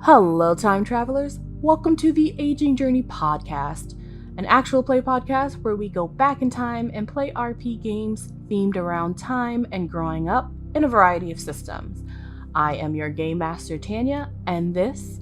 Hello, time travelers. Welcome to the Aging Journey podcast, an actual play podcast where we go back in time and play RP games themed around time and growing up in a variety of systems. I am your game master, Tanya, and this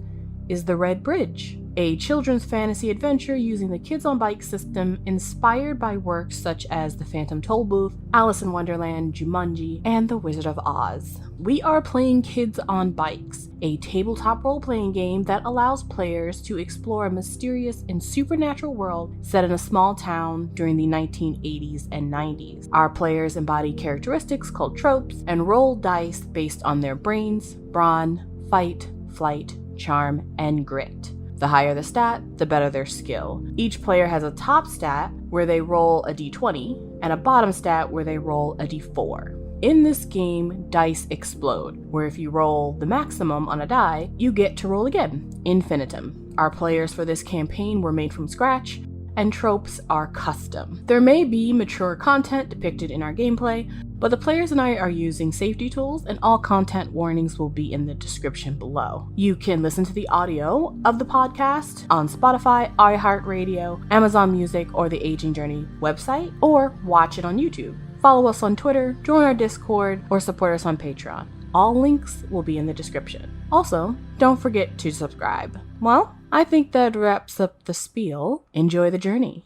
is The Red Bridge, a children's fantasy adventure using the Kids on Bikes system inspired by works such as The Phantom Tollbooth, Alice in Wonderland, Jumanji, and The Wizard of Oz. We are playing Kids on Bikes, a tabletop role-playing game that allows players to explore a mysterious and supernatural world set in a small town during the 1980s and 90s. Our players embody characteristics called tropes and roll dice based on their brains, brawn, fight, flight, charm, and grit. The higher the stat, the better their skill. Each player has a top stat where they roll a d20 and a bottom stat where they roll a d4. In this game, dice explode, where if you roll the maximum on a die, you get to roll again, infinitum. Our players for this campaign were made from scratch, and tropes are custom. There may be mature content depicted in our gameplay, but the players and I are using safety tools, and all content warnings will be in the description below. You can listen to the audio of the podcast on Spotify, iHeartRadio, Amazon Music, or the Aging Journey website, or watch it on YouTube. Follow us on Twitter, join our Discord, or support us on Patreon. All links will be in the description. Also, don't forget to subscribe. Well, I think that wraps up the spiel. Enjoy the journey.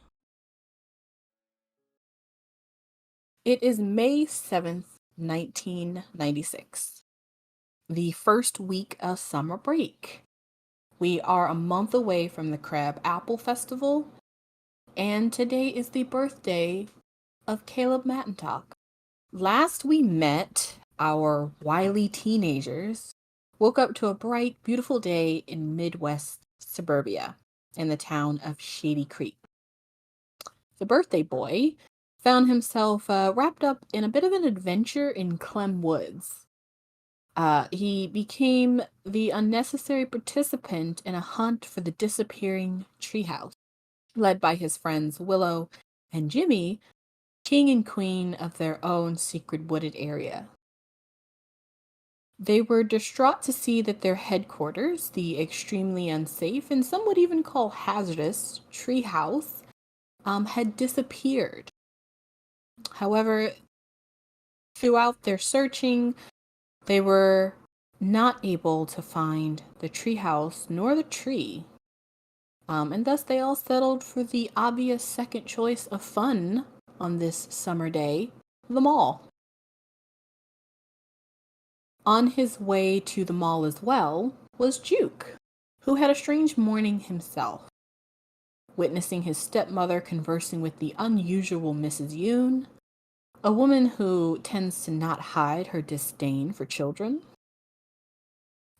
It is May 7th, 1996. The first week of summer break. We are a month away from the Crab Apple Festival, and today is the birthday of Caleb Mattentalk. Last we met, our wily teenagers woke up to a bright, beautiful day in Midwest suburbia in the town of Shady Creek. The birthday boy found himself wrapped up in a bit of an adventure in Clem Woods. He became the unnecessary participant in a hunt for the disappearing treehouse, led by his friends Willow and Jimmy, king and queen of their own secret wooded area. They were distraught to see that their headquarters, the extremely unsafe and some would even call hazardous treehouse, had disappeared. However, throughout their searching, they were not able to find the treehouse nor the tree. And thus they all settled for the obvious second choice of fun on this summer day, the mall. On his way to the mall as well was Juke, who had a strange morning himself. Witnessing his stepmother conversing with the unusual Mrs. Yoon, a woman who tends to not hide her disdain for children,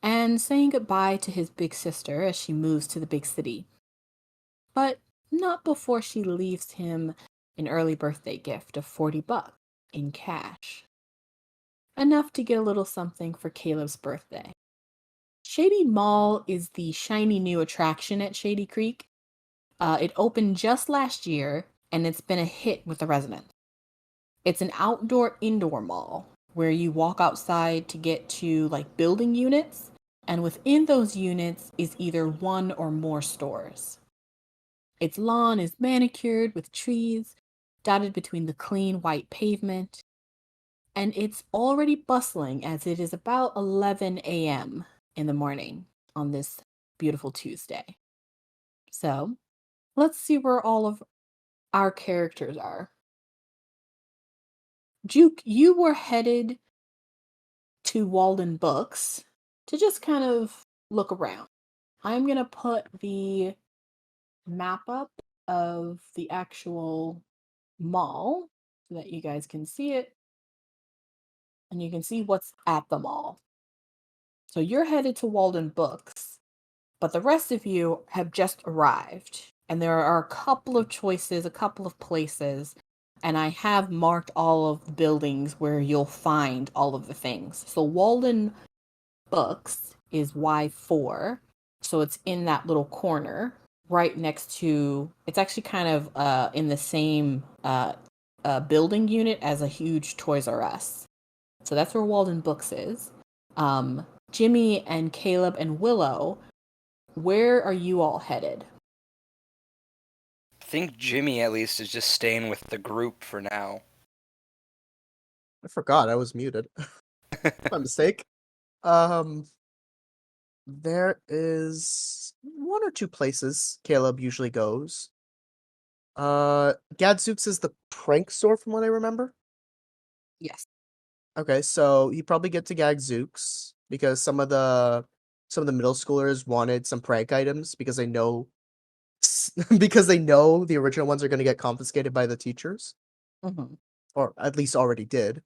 and saying goodbye to his big sister as she moves to the big city. But not before she leaves him an early birthday gift of $40 in cash. Enough to get a little something for Caleb's birthday. Shady Mall is the shiny new attraction at Shady Creek. It opened just last year, and it's been a hit with the residents. It's an outdoor-indoor mall where you walk outside to get to like building units, and within those units is either one or more stores. Its lawn is manicured with trees, dotted between the clean white pavement, and it's already bustling as it is about 11 a.m. in the morning on this beautiful Tuesday. So, let's see where all of our characters are. Juke, you were headed to Walden Books to just kind of look around. I'm going to put the map up of the actual mall so that you guys can see it. And you can see what's at the mall. So you're headed to Walden Books, but the rest of you have just arrived. And there are a couple of choices, a couple of places, and I have marked all of the buildings where you'll find all of the things. So Walden Books is Y4, so it's in that little corner right next to, it's actually kind of in the same building unit as a huge Toys R Us. So that's where Walden Books is. Jimmy and Caleb and Willow, where are you all headed? I think Jimmy at least is just staying with the group for now. I forgot I was muted. My mistake. There is one or two places Caleb usually goes. Gadzooks is the prank store from what I remember. Yes. Okay, so you probably get to Gadzooks because some of the middle schoolers wanted some prank items because they know the original ones are going to get confiscated by the teachers, or at least already did.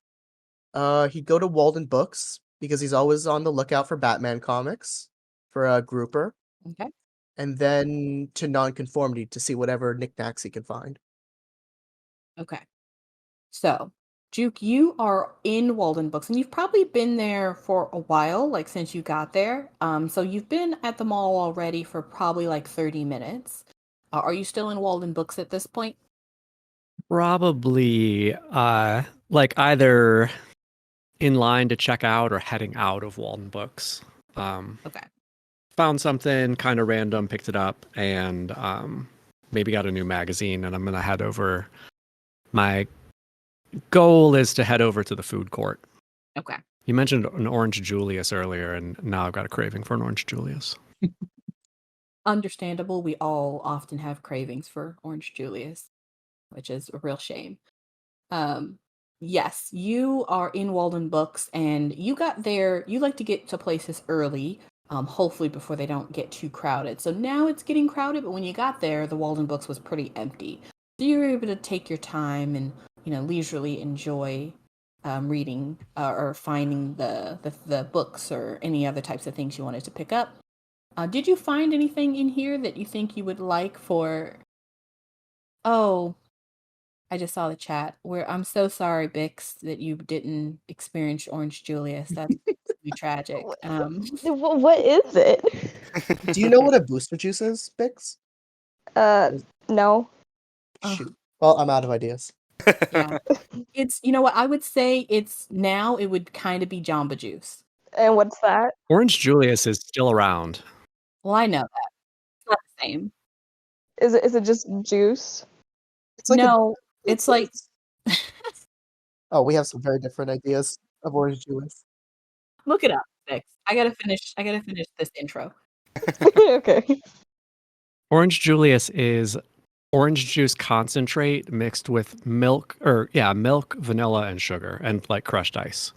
He'd go to Walden Books because he's always on the lookout for Batman comics for a Gruper. Okay. And then to Nonconformity to see whatever knickknacks he can find. Okay. So, Juke, you are in Walden Books, and you've probably been there for a while, like since you got there. So you've been at the mall already for probably like 30 minutes. Are you still in Walden Books at this point? Probably like either in line to check out or heading out of Walden Books. Okay. Found something kind of random, picked it up, and maybe got a new magazine, and I'm gonna head over. My goal is to head over to the food court. Okay. You mentioned an Orange Julius earlier, and now I've got a craving for an Orange Julius. Understandable. We all often have cravings for Orange Julius, which is a real shame. Yes, you are in Walden Books, and you got there. You like to get to places early, hopefully before they don't get too crowded. So now it's getting crowded, but when you got there, the Walden Books was pretty empty. So you were able to take your time and leisurely enjoy reading or finding the books or any other types of things you wanted to pick up. Did you find anything in here that you think you would like for? Oh, I just saw the chat where I'm so sorry, Bix, that you didn't experience Orange Julius. That's really tragic. What is it? Do you know what a booster juice is, Bix? No. Shoot. Well, I'm out of ideas. Yeah. It's, you know what, I would say it would kind of be Jamba Juice. And what's that? Orange Julius is still around. Well, I know that. It's not the same. Is it just juice? It's like No, it's like Oh, we have some very different ideas of Orange Julius. look it up, Bix. I gotta finish this intro. Okay. Orange Julius is orange juice concentrate mixed with milk, vanilla, and sugar, and like crushed ice.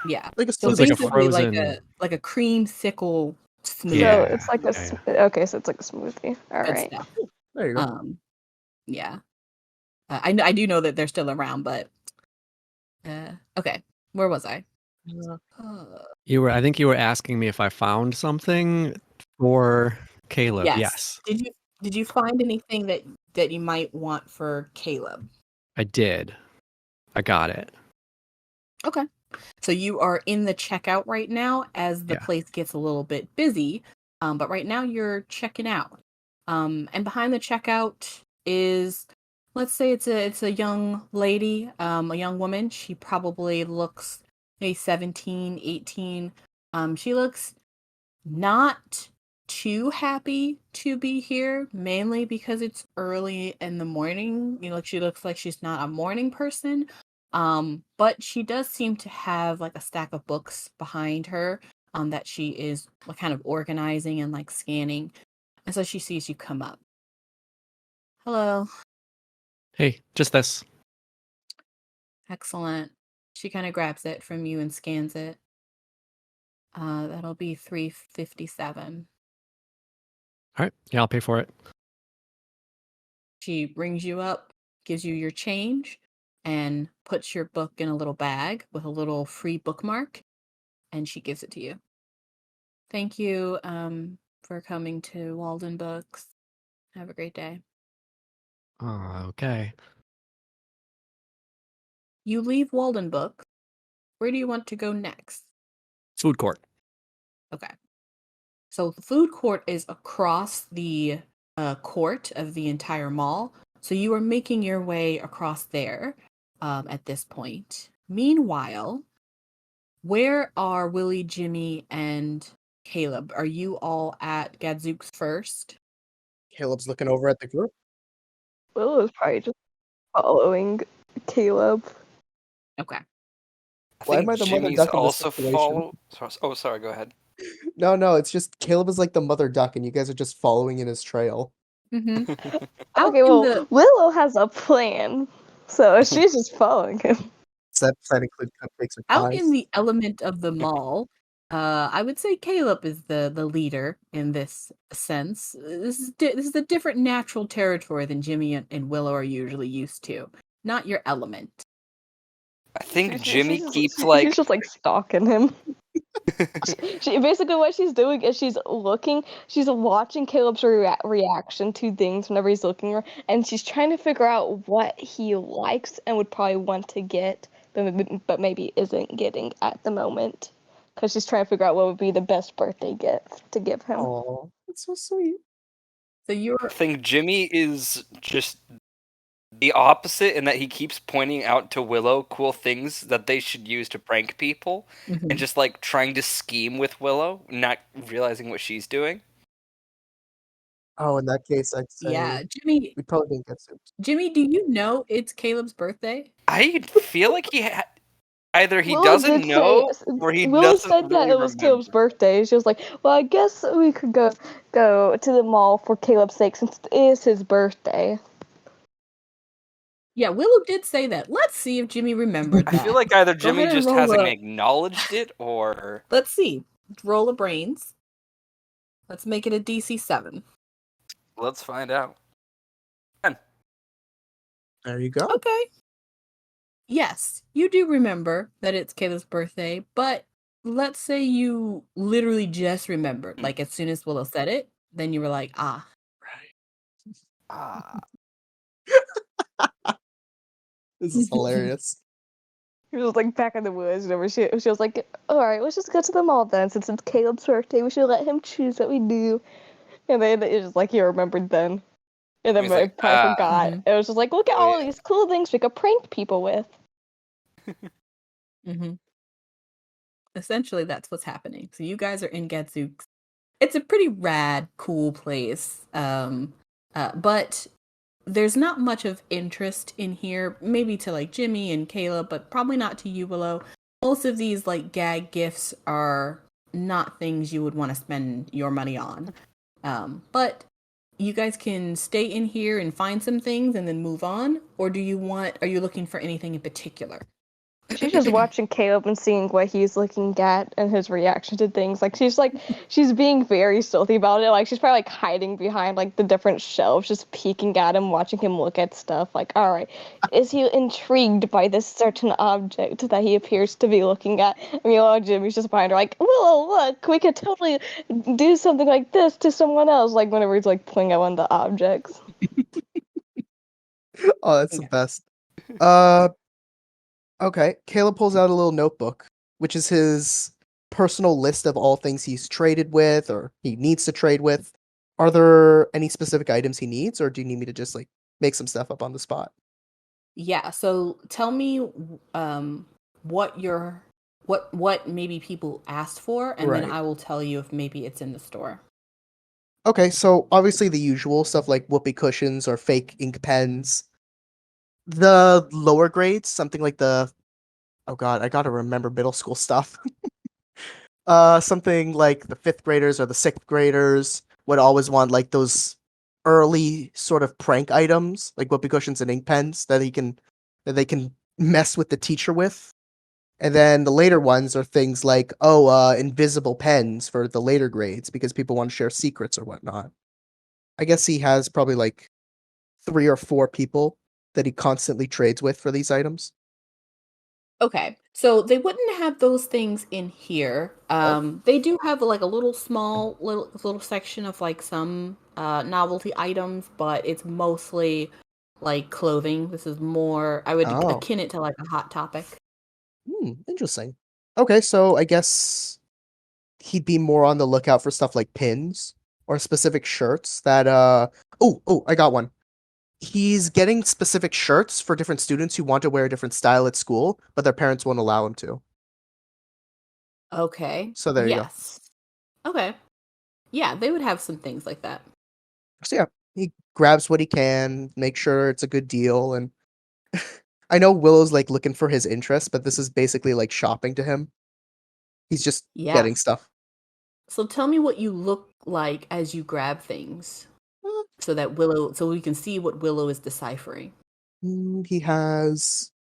Yeah. Like a So it's like a basically frozen- like a creamsicle smoothie. So Yeah, it's like okay, so it's like a smoothie. All Good right. stuff. There you go. Yeah. I do know that they're still around, but okay. Where was I? I think you were asking me if I found something for Caleb. Yes. Did you find anything that you might want for Caleb? I did. I got it. Okay. So you are in the checkout right now as the place gets a little bit busy. But right now you're checking out. And behind the checkout is, let's say it's a young lady, a young woman. She probably looks maybe 17, 18. She looks not too happy to be here, mainly because it's early in the morning. She looks like she's not a morning person. But she does seem to have like a stack of books behind her, that she is kind of organizing and like scanning. And so she sees you come up. Hello. Hey, just this. Excellent. She kind of grabs it from you and scans it. That'll be $3.57. All right. Yeah, I'll pay for it. She brings you up, gives you your change, and puts your book in a little bag with a little free bookmark, and she gives it to you. Thank you for coming to Walden Books. Have a great day. Oh, okay. You leave Walden Books. Where do you want to go next? Food court. Okay. So the food court is across the court of the entire mall. So you are making your way across there at this point. Meanwhile, Where are Willie, Jimmy, and Caleb? Are you all at Gadzooks first? Caleb's looking over at the group. Willow is probably just following Caleb. Okay. I Why think am I the mother Jimmy's duck in this also situation? Oh, sorry. Go ahead. No, it's just Caleb is like the mother duck, and you guys are just following in his trail. Mm-hmm. Out Okay, in well, the Willow has a plan, so she's just following him. Does that plan include cupcakes or out in pies? the element of the mall, I would say Caleb is the leader in this sense. This is a different natural territory than Jimmy and Willow are usually used to. Not your element. I think She's Jimmy just, keeps she's just like stalking him. She basically what she's doing is she's watching Caleb's reaction to things whenever he's looking at her, and she's trying to figure out what he likes and would probably want to get, but maybe isn't getting at the moment, because she's trying to figure out what would be the best birthday gift to give him. Oh, that's so sweet. So you're I think Jimmy is just the opposite in that he keeps pointing out to Willow cool things that they should use to prank people, and just like trying to scheme with Willow, not realizing what she's doing. Oh, in that case, I'd say yeah, Jimmy. we probably didn't get soup. Jimmy, do you know it's Caleb's birthday? I feel like either he Willow doesn't did know say, or he Willow doesn't said that really it was Caleb's remember. birthday. She was like, "Well, I guess we could go to the mall for Caleb's sake since it is his birthday." Yeah, Willow did say that. Let's see if Jimmy remembered I that. feel like either Go Jimmy ahead and just roll hasn't a- acknowledged it, or Let's see. Roll a brains. Let's make it a DC 7. let's find out. There you go. Okay. Yes, you do remember that it's Caleb's birthday, but let's say you literally just remembered. Like as soon as Willow said it, then you were like, ah. Ah, This is hilarious. He was like back in the woods, whenever she was like, "Alright, let's just go to the mall then, since it's Caleb's birthday, we should let him choose what we do." And then it was just like he remembered then. And then He's I like, probably forgot. Mhm. It was just like, look at Oh, all of yeah. these cool things we could prank people with. Mm-hmm. Essentially, that's what's happening. So you guys are in Gadzooks. It's a pretty rad, cool place. But there's not much of interest in here. Maybe to like Jimmy and Caleb, but probably not to you, Willow. Most of these like gag gifts are not things you would want to spend your money on. But you guys can stay in here and find some things and then move on, or are you looking for anything in particular? She's just watching Caleb and seeing what he's looking at and his reaction to things. She's being very stealthy about it. Like she's probably like hiding behind like the different shelves, just peeking at him, watching him look at stuff. Like, all right, is he intrigued by this certain object that he appears to be looking at? And meanwhile, Jimmy's just behind her, like, Willow, look, we could totally do something like this to someone else. Like whenever he's like pulling out one of the objects. Oh, that's the best. Okay. Caleb pulls out a little notebook, which is his personal list of all things he's traded with or he needs to trade with. Are there any specific items he needs, or do you need me to just like make some stuff up on the spot? Yeah, so tell me what maybe people asked for, and then Right. I will tell you if maybe it's in the store. Okay, so obviously the usual stuff like whoopee cushions or fake ink pens. The lower grades, something like oh god, I gotta remember middle school stuff. Something like the 5th graders or the 6th graders would always want like those early sort of prank items, like whoopee cushions and ink pens that they can mess with the teacher with. And then the later ones are things like, invisible pens for the later grades because people want to share secrets or whatnot. I guess he has probably like 3 or 4 people that he constantly trades with for these items. Okay, so they wouldn't have those things in here. They do have like a little section of like some novelty items, but it's mostly like clothing. This is more, I would Oh, akin it to like a hot topic. interesting. Okay, so I guess he'd be more on the lookout for stuff like pins or specific shirts that I got one. He's getting specific shirts for different students who want to wear a different style at school, but their parents won't allow him to. Okay. So there you go. Yes. Okay. Yeah, they would have some things like that. So yeah, he grabs what he can, make sure it's a good deal, and I know Willow's like looking for his interest, but this is basically like shopping to him. He's just Yeah. getting stuff. So tell me what you look like as you grab things, so we can see what Willow is deciphering. He has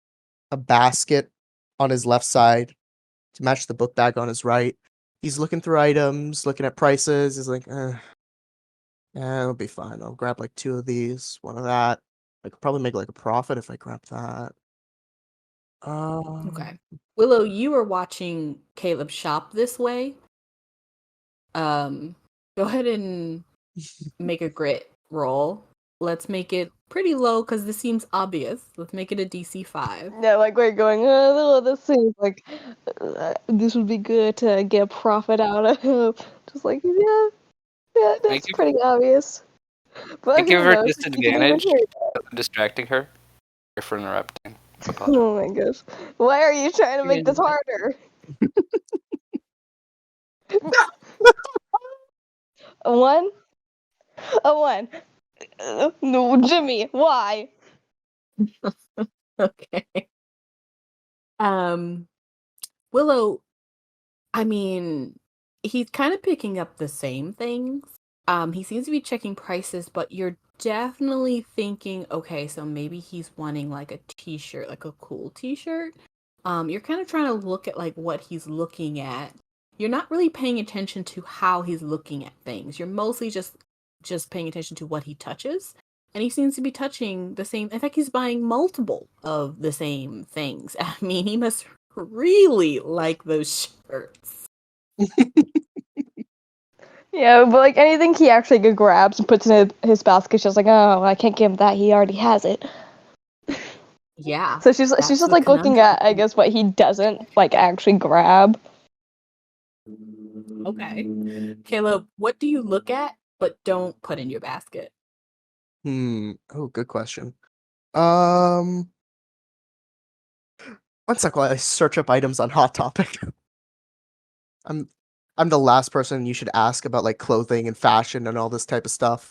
a basket on his left side to match the book bag on his right. He's looking through items, looking at prices. He's like, yeah, it'll be fine. I'll grab like 2 of these, 1 of that. I could probably make like a profit if I grab that. Okay. Willow, you are watching Caleb shop this way. Go ahead and make a grit roll. Let's make it pretty low because this seems obvious. Let's make it a DC 5. Yeah, like we're going, oh, this seems like this would be good to get a profit out of. Just like, yeah, that's pretty obvious. But I give who her knows? You can even disadvantage hear for distracting her. Or for interrupting. Oh my gosh. Why are you trying to make this harder? A 1? A 1. No, Jimmy, why? Okay. Willow, I mean, he's kind of picking up the same things. He seems to be checking prices, but you're definitely thinking, okay, so maybe he's wanting like a t-shirt, like a cool t-shirt. You're kind of trying to look at like what he's looking at. You're not really paying attention to how he's looking at things. You're mostly just paying attention to what he touches. And he seems to be touching the same. In fact, he's buying multiple of the same things. I mean, he must really like those shirts. Yeah, but like anything he actually grabs and puts in his basket, she's like, oh, I can't give him that. He already has it. Yeah. So she's just like looking at, I guess, what he doesn't like actually grab. Okay. Caleb, what do you look at but don't put in your basket? Oh, good question. 1 sec while I search up items on Hot Topic. I'm the last person you should ask about like clothing and fashion and all this type of stuff.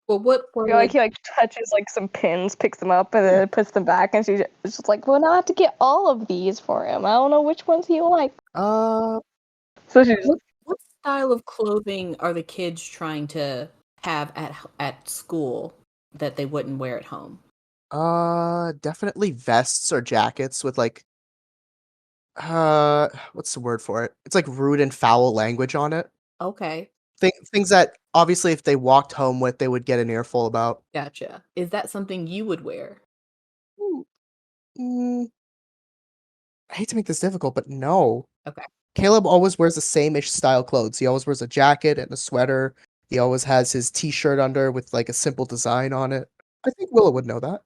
Well, what I feel like he like touches like some pins, picks them up, and then puts them back, and she's just like, well, now I have to get all of these for him. I don't know which ones he like. Uh, So she's what style of clothing are the kids trying to have at school that they wouldn't wear at home? definitely vests or jackets with like what's the word for it? It's like rude and foul language on it. Okay, Things that obviously if they walked home with, they would get an earful about. gotcha. Is that something you would wear? Mm, I hate to make this difficult, but no. Okay. Caleb always wears the same-ish style clothes. He always wears a jacket and a sweater. He always has his t-shirt under with like a simple design on it. I think Willow would know that.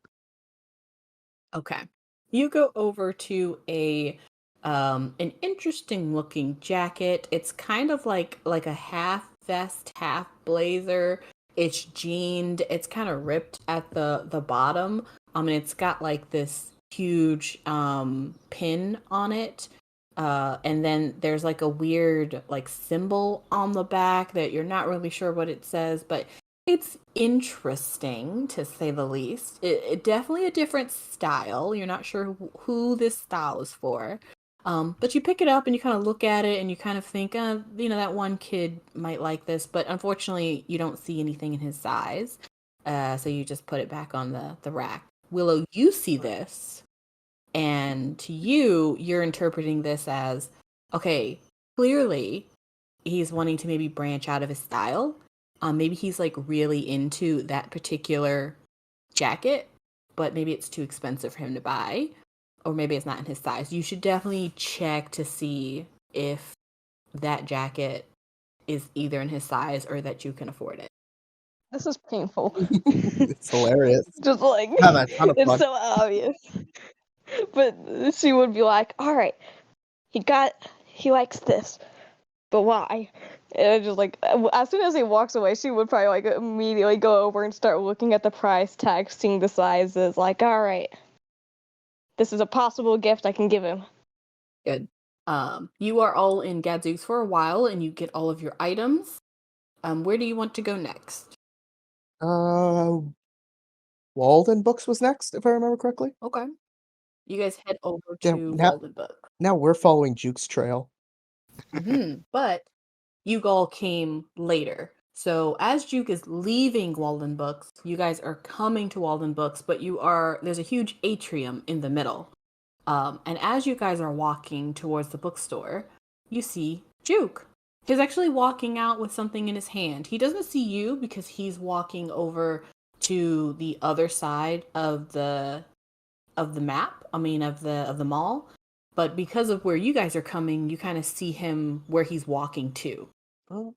Okay. You go over to an interesting looking jacket. It's kind of like a half vest, half blazer. It's jeaned. It's kind of ripped at the bottom. And it's got like this huge pin on it. And then there's like a weird like symbol on the back that you're not really sure what it says, but it's interesting to say the least. It definitely a different style. You're not sure who this style is for. But you pick it up and you kind of look at it and you kind of think, that one kid might like this, but unfortunately you don't see anything in his size. So you just put it back on the rack. Willow, you see this, and to you, you're interpreting this as, okay, clearly he's wanting to maybe branch out of his style. Maybe he's like really into that particular jacket, but maybe it's too expensive for him to buy, or maybe it's not in his size. You should definitely check to see if that jacket is either in his size or that you can afford it. this is painful. It's hilarious. Just like Have a ton of it's fun. so obvious. But she would be like, all right, he likes this, but why? And just like as soon as he walks away, she would probably like immediately go over and start looking at the price tag, seeing the sizes. Like, all right, this is a possible gift I can give him. Good. You are all in Gadzooks for a while, and you get all of your items. Where do you want to go next? Walden Books was next, if I remember correctly. Okay. You guys head over Yeah, to Walden Book. Now we're following Juke's trail. But you all came later. So as Juke is leaving Walden Books, you guys are coming to Walden Books, but there's a huge atrium in the middle. And as you guys are walking towards the bookstore, you see Juke. He's actually walking out with something in his hand. He doesn't see you because he's walking over to the other side of the map. I mean, of the mall. But because of where you guys are coming, you kind of see him where he's walking to. Well,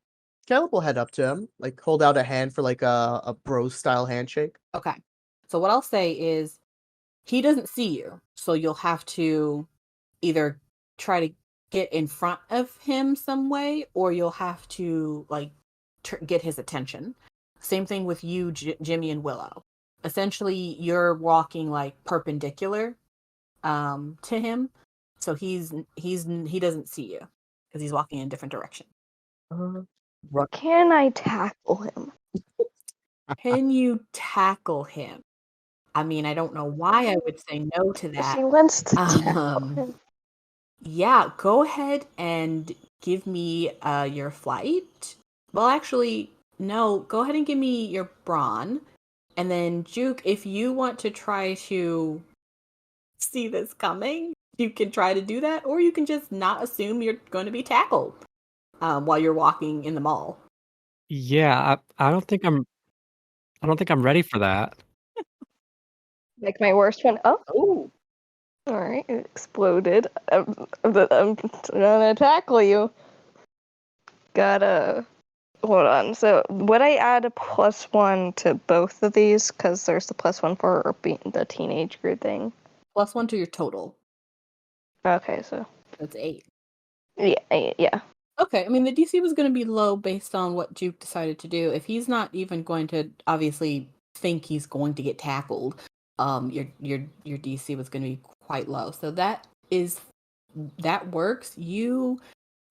Caleb will head up to him, like hold out a hand for like a bro style handshake. Okay. So what I'll say is he doesn't see you. So you'll have to either try to get in front of him some way, or you'll have to like get his attention. Same thing with you, Jimmy and Willow. Essentially, you're walking like perpendicular to him. So he doesn't see you because he's walking in a different direction. Can I tackle him? Can you tackle him? I mean, I don't know why I would say no to that. She wants to tackle him. Yeah, go ahead and give me your flight. Well, actually, no. Go ahead and give me your brawn. And then, Juke, if you want to try to see this coming, you can try to do that, or you can just not assume you're going to be tackled while you're walking in the mall. Yeah, I don't think I'm ready for that. Like my worst one. Oh. All right, it exploded. I'm gonna tackle you. Gotta hold on. So would I add a +1 to both of these? Because there's the +1 for being the teenage group thing. +1 to your total. Okay, so That's 8. Yeah. Okay, I mean the DC was going to be low based on what Juke decided to do. If he's not even going to obviously think he's going to get tackled, your DC was going to be quite low. So that works. You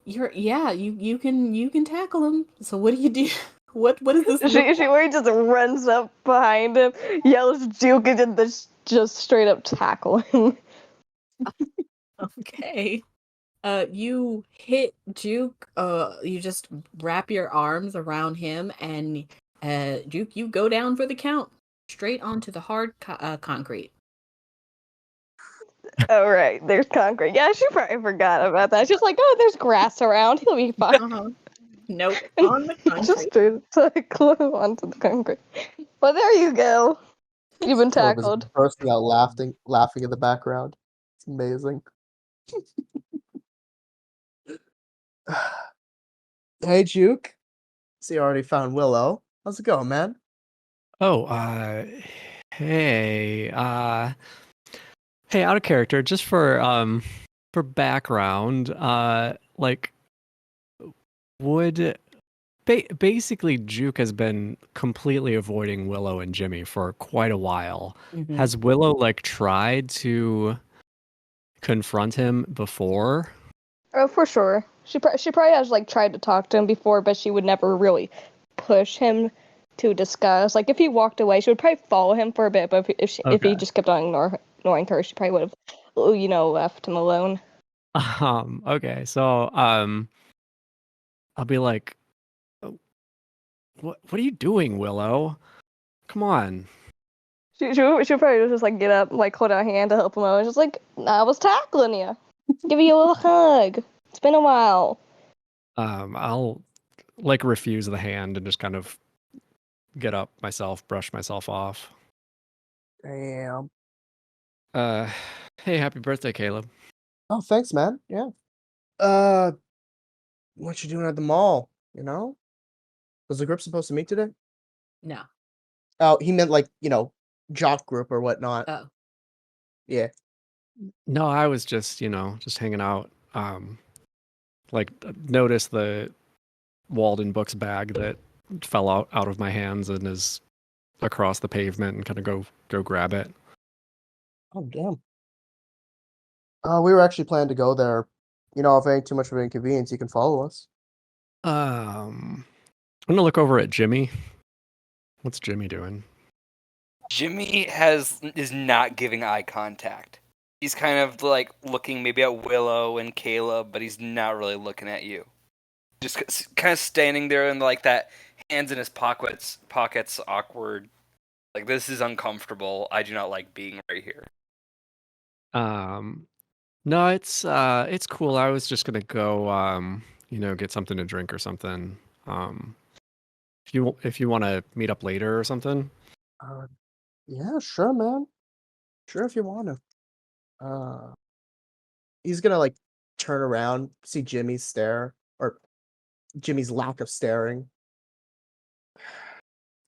can tackle him. So what do you do? What is this? She just runs up behind him, yells Juke, and then just straight up tackle him. Okay. You hit Juke. You just wrap your arms around him, and Juke, you go down for the count, straight onto the hard concrete. Oh right, there's concrete. Yeah, she probably forgot about that. She's like, oh, there's grass around. He'll be fine. Nope, on the concrete. Just cycle onto the concrete. Well, there you go. You've been tackled. Bursting out laughing in the background. It's amazing. Hey, Juke. See, you already found Willow. How's it going, man? Oh, hey, out of character, just for background, like, would basically Juke has been completely avoiding Willow and Jimmy for quite a while. Mm-hmm. Has Willow like tried to confront him before? Oh, for sure. She probably has like tried to talk to him before, but she would never really push him to discuss. Like if he walked away, she would probably follow him for a bit, but if he just kept on ignoring her, she probably would have, left him alone. Okay, so I'll be like, what are you doing, Willow? Come on. She'll probably just like get up, like hold out a hand to help him out. Just like, I was tackling you. Give you a little hug. It's been a while. I'll like refuse the hand and just kind of get up myself, brush myself off. Damn. Hey, happy birthday, Caleb. Oh, thanks, man. Yeah. What you doing at the mall? Was the group supposed to meet today? No. Oh, he meant like, jock group or whatnot. Oh. Yeah. No, I was just, just hanging out. Like noticed the Walden Books bag that fell out of my hands and is across the pavement and kind of go grab it. Oh, damn. We were actually planning to go there You know, if it ain't too much of an inconvenience, you can follow us. I'm gonna look over at Jimmy. What's Jimmy doing? Jimmy is not giving eye contact. He's kind of like looking maybe at Willow and Caleb, but he's not really looking at you. Just kind of standing there and like that, hands in his pockets, awkward. Like, this is uncomfortable. I do not like being right here. No, it's cool. I was just gonna go get something to drink or something. If you want to meet up later or something. Yeah, sure, man. Sure, if you want to. He's gonna like turn around, see Jimmy's stare or Jimmy's lack of staring.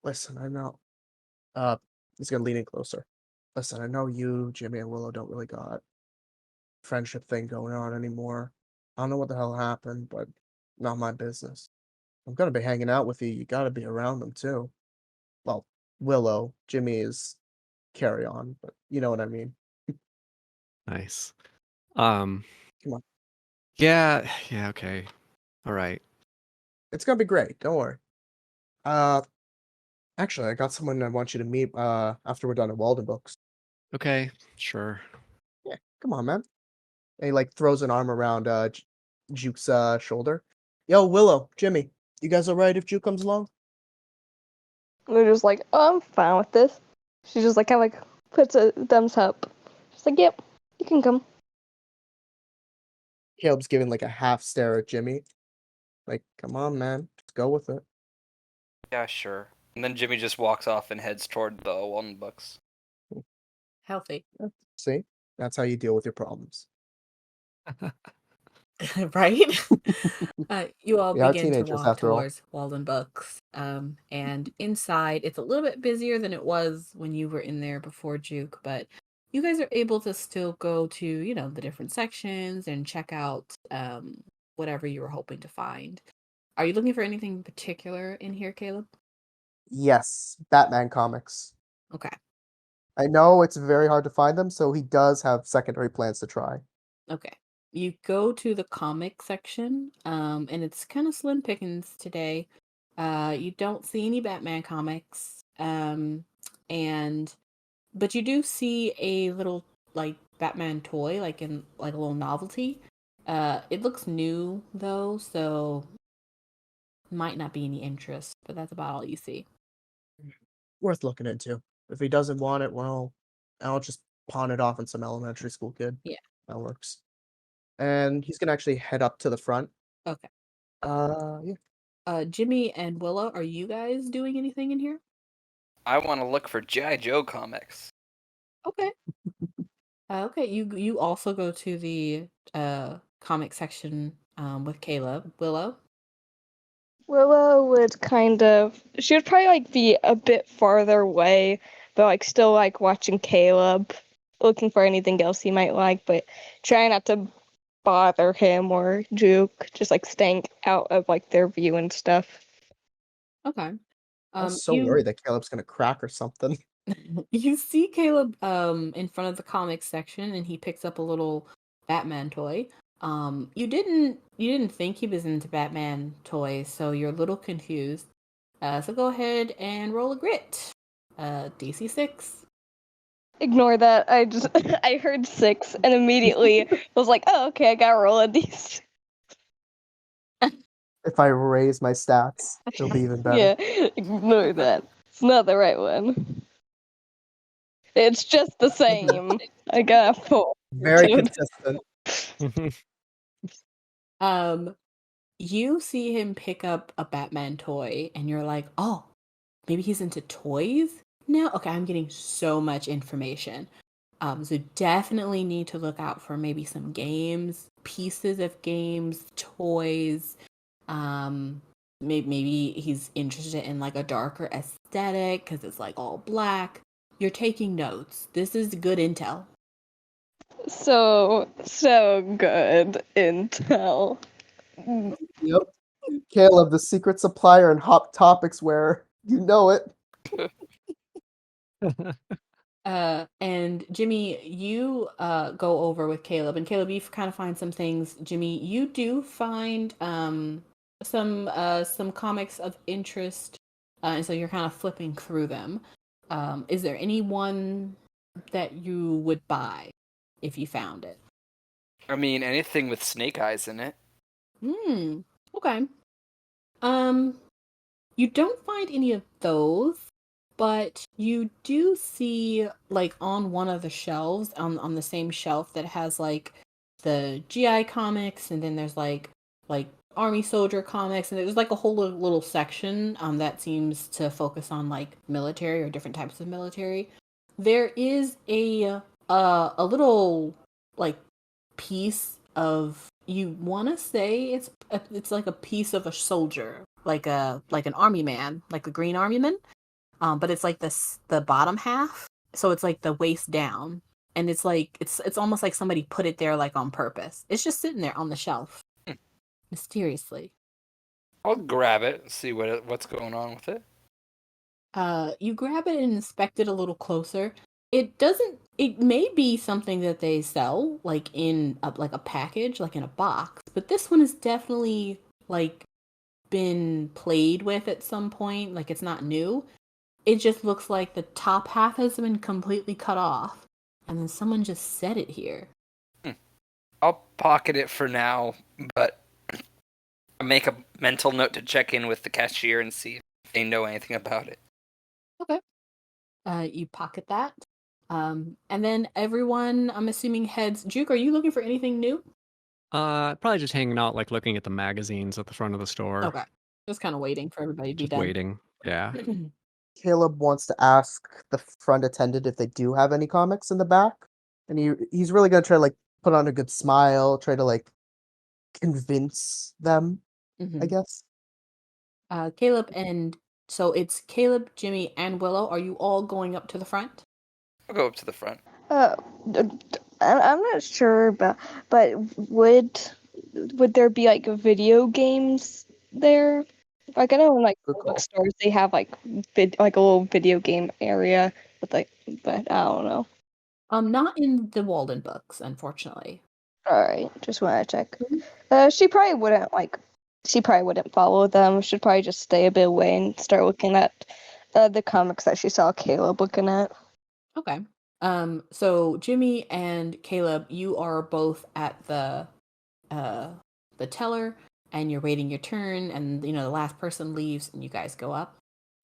Listen, I know. He's gonna lean in closer. Listen, I know you, Jimmy, and Willow don't really got friendship thing going on anymore. I don't know what the hell happened, but not my business. I'm gonna be hanging out with you. You gotta be around them too. Well, Willow, Jimmy is carry on, but you know what I mean. Nice. Come on. Yeah, okay. All right. It's gonna be great. Don't worry. Actually, I got someone I want you to meet. After we're done at Walden Books. Okay, sure. Yeah, come on, man. And he like throws an arm around Juke's shoulder. Yo, Willow, Jimmy, you guys alright if Juke comes along? They're just like, oh, I'm fine with this. She just like kind of like puts a thumbs up. She's like, yep, you can come. Caleb's giving like a half stare at Jimmy. Like, come on, man, just go with it. Yeah, sure. And then Jimmy just walks off and heads toward the Walden Books. Healthy. See, that's how you deal with your problems. Right? You all We are begin to teenagers, walk after all. towards Walden Books. And inside, it's a little bit busier than it was when you were in there before Juke, but you guys are able to still go to, the different sections and check out whatever you were hoping to find. Are you looking for anything in particular in here, Caleb? Yes, Batman comics. Okay. I know it's very hard to find them, so he does have secondary plans to try. Okay. You go to the comic section, and it's kind of slim pickings today. You don't see any Batman comics, but you do see a little like Batman toy, like in like a little novelty. It looks new though, so might not be any interest, but that's about all you see. Worth looking into. If he doesn't want it, well, I'll just pawn it off on some elementary school kid. Yeah. That works. And he's gonna actually head up to the front. Okay. Yeah. Jimmy and Willow, are you guys doing anything in here? I want to look for G.I. Joe comics. Okay. Okay, you also go to the comic section with Caleb. Willow? Willow would she would probably like be a bit farther away, but like still like watching Caleb, looking for anything else he might like, but trying not to bother him or Juke, just like staying out of like their view and stuff. Okay. I was so worried that Caleb's gonna crack or something. You see Caleb in front of the comics section, and he picks up a little Batman toy. You didn't think he was into Batman toys, so you're a little confused. So go ahead and roll a grit. DC 6. Ignore that. I heard 6 and immediately was like, oh, okay, I gotta roll a d6. If I raise my stats, it'll be even better. Yeah, ignore that. It's not the right one. It's just the same. I got a 4. Very Dude. consistent. You see him pick up a Batman toy, and you're like, oh, maybe he's into toys now? Okay, I'm getting so much information. So definitely need to look out for maybe some games, pieces of games, toys. Maybe he's interested in like a darker aesthetic because it's like all black. You're taking notes. This is good intel. So good intel. Yep. Caleb, the secret supplier in Hot Topics where you know it. And Jimmy, you go over with Caleb, and Caleb, you kind of find some things. Jimmy, you do find some comics of interest, and so you're kind of flipping through them. Is there any one that you would buy if you found it? I mean, anything with snake eyes in it. Okay. You don't find any of those, but you do see, like, on one of the shelves, on the same shelf that has, like, the GI comics, and then there's, like Army Soldier comics, and there's, like, a whole little section that seems to focus on, like, military or different types of military. There is a little, like, piece of, you want to say it's like a piece of a soldier, like an army man, like a green army man, but it's like the bottom half, so it's like the waist down, and it's like it's almost like somebody put it there, like, on purpose. It's just sitting there on the shelf mysteriously. I'll grab it and see what's going on with it. You grab it and inspect it a little closer. It may be something that they sell, like, in a package, like in a box, but this one is definitely, like, been played with at some point. Like, it's not new. It just looks like the top half has been completely cut off, and then someone just set it here. I'll pocket it for now, but I'll make a mental note to check in with the cashier and see if they know anything about it. Okay. You pocket that. And then everyone, I'm assuming, heads. Juke, are you looking for anything new? Probably just hanging out, like looking at the magazines at the front of the store. Okay. Just kind of waiting for everybody to be Just done. waiting. Yeah. Caleb wants to ask the front attendant if they do have any comics in the back, and he's really gonna try to, like, put on a good smile, try to, like, convince them, I guess. Caleb, and so it's Caleb, Jimmy, and Willow. Are you all going up to the front? I'll go up to the front. I'm not sure, but would there be, like, video games there? Like, I know in, like, Good call. bookstores they have, like, like a little video game area with, like, but I don't know. Not in the Walden books, unfortunately. All right, just want to check. She probably wouldn't follow them. She'd probably just stay a bit away and start looking at the comics that she saw Caleb looking at. Okay. So Jimmy and Caleb, you are both at the teller, and you're waiting your turn, and the last person leaves, and you guys go up.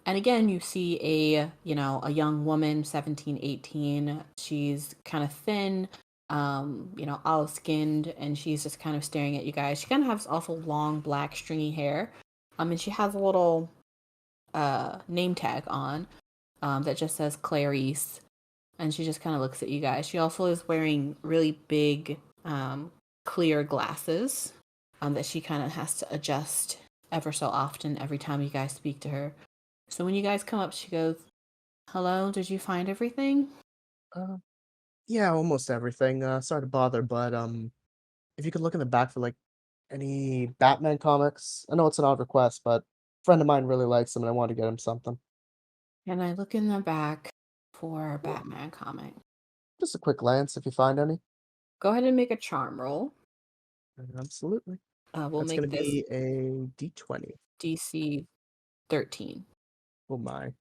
And again, you see a young woman, 17, 18. She's kind of thin, olive skinned, and she's just kind of staring at you guys. She kind of has also long, black, stringy hair. And she has a little name tag on that just says Clarice. And she just kind of looks at you guys. She also is wearing really big, clear glasses that she kind of has to adjust ever so often every time you guys speak to her. So when you guys come up, she goes, "Hello, did you find everything?" Yeah, almost everything. Sorry to bother, but if you could look in the back for, like, any Batman comics. I know it's an odd request, but a friend of mine really likes them, and I want to get him something. And I look in the back for a Batman comic. Just a quick glance if you find any. Go ahead and make a charm roll. Absolutely. We'll That's make going to this be a D20. DC 13. Oh my.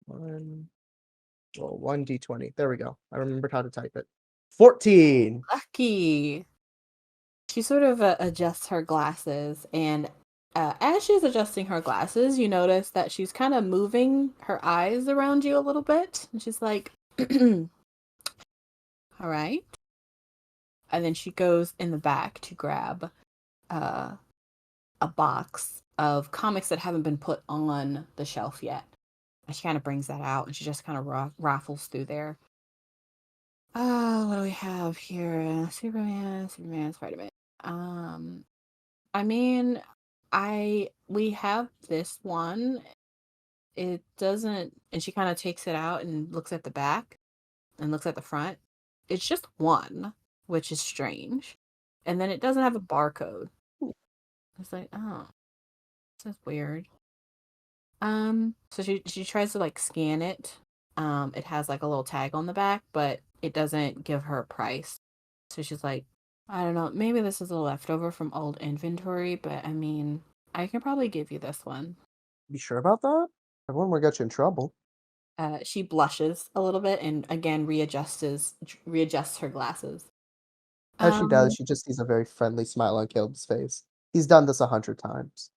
One D20. There we go. I remembered how to type it. 14. Lucky. She sort of adjusts her glasses, and as she's adjusting her glasses, you notice that she's kind of moving her eyes around you a little bit. And she's like, "All right." And then she goes in the back to grab a box of comics that haven't been put on the shelf yet. And she kind of brings that out, and she just kind of raffles through there. What do we have here? Superman, Spider-Man. I mean, we have this one. It doesn't, and she kind of takes it out and looks at the back and looks at the front. It's just one, which is strange. And then it doesn't have a barcode. It's like, oh, this is weird. So she tries to, like, scan it, It has like a little tag on the back, but it doesn't give her a price. So she's like, I don't know, maybe this is a leftover from old inventory, but I mean, I can probably give you this one. You sure about that? I wouldn't want to get you in trouble. She blushes a little bit and again readjusts her glasses. As she does, she just sees a very friendly smile on Caleb's face. He's done this 100 times.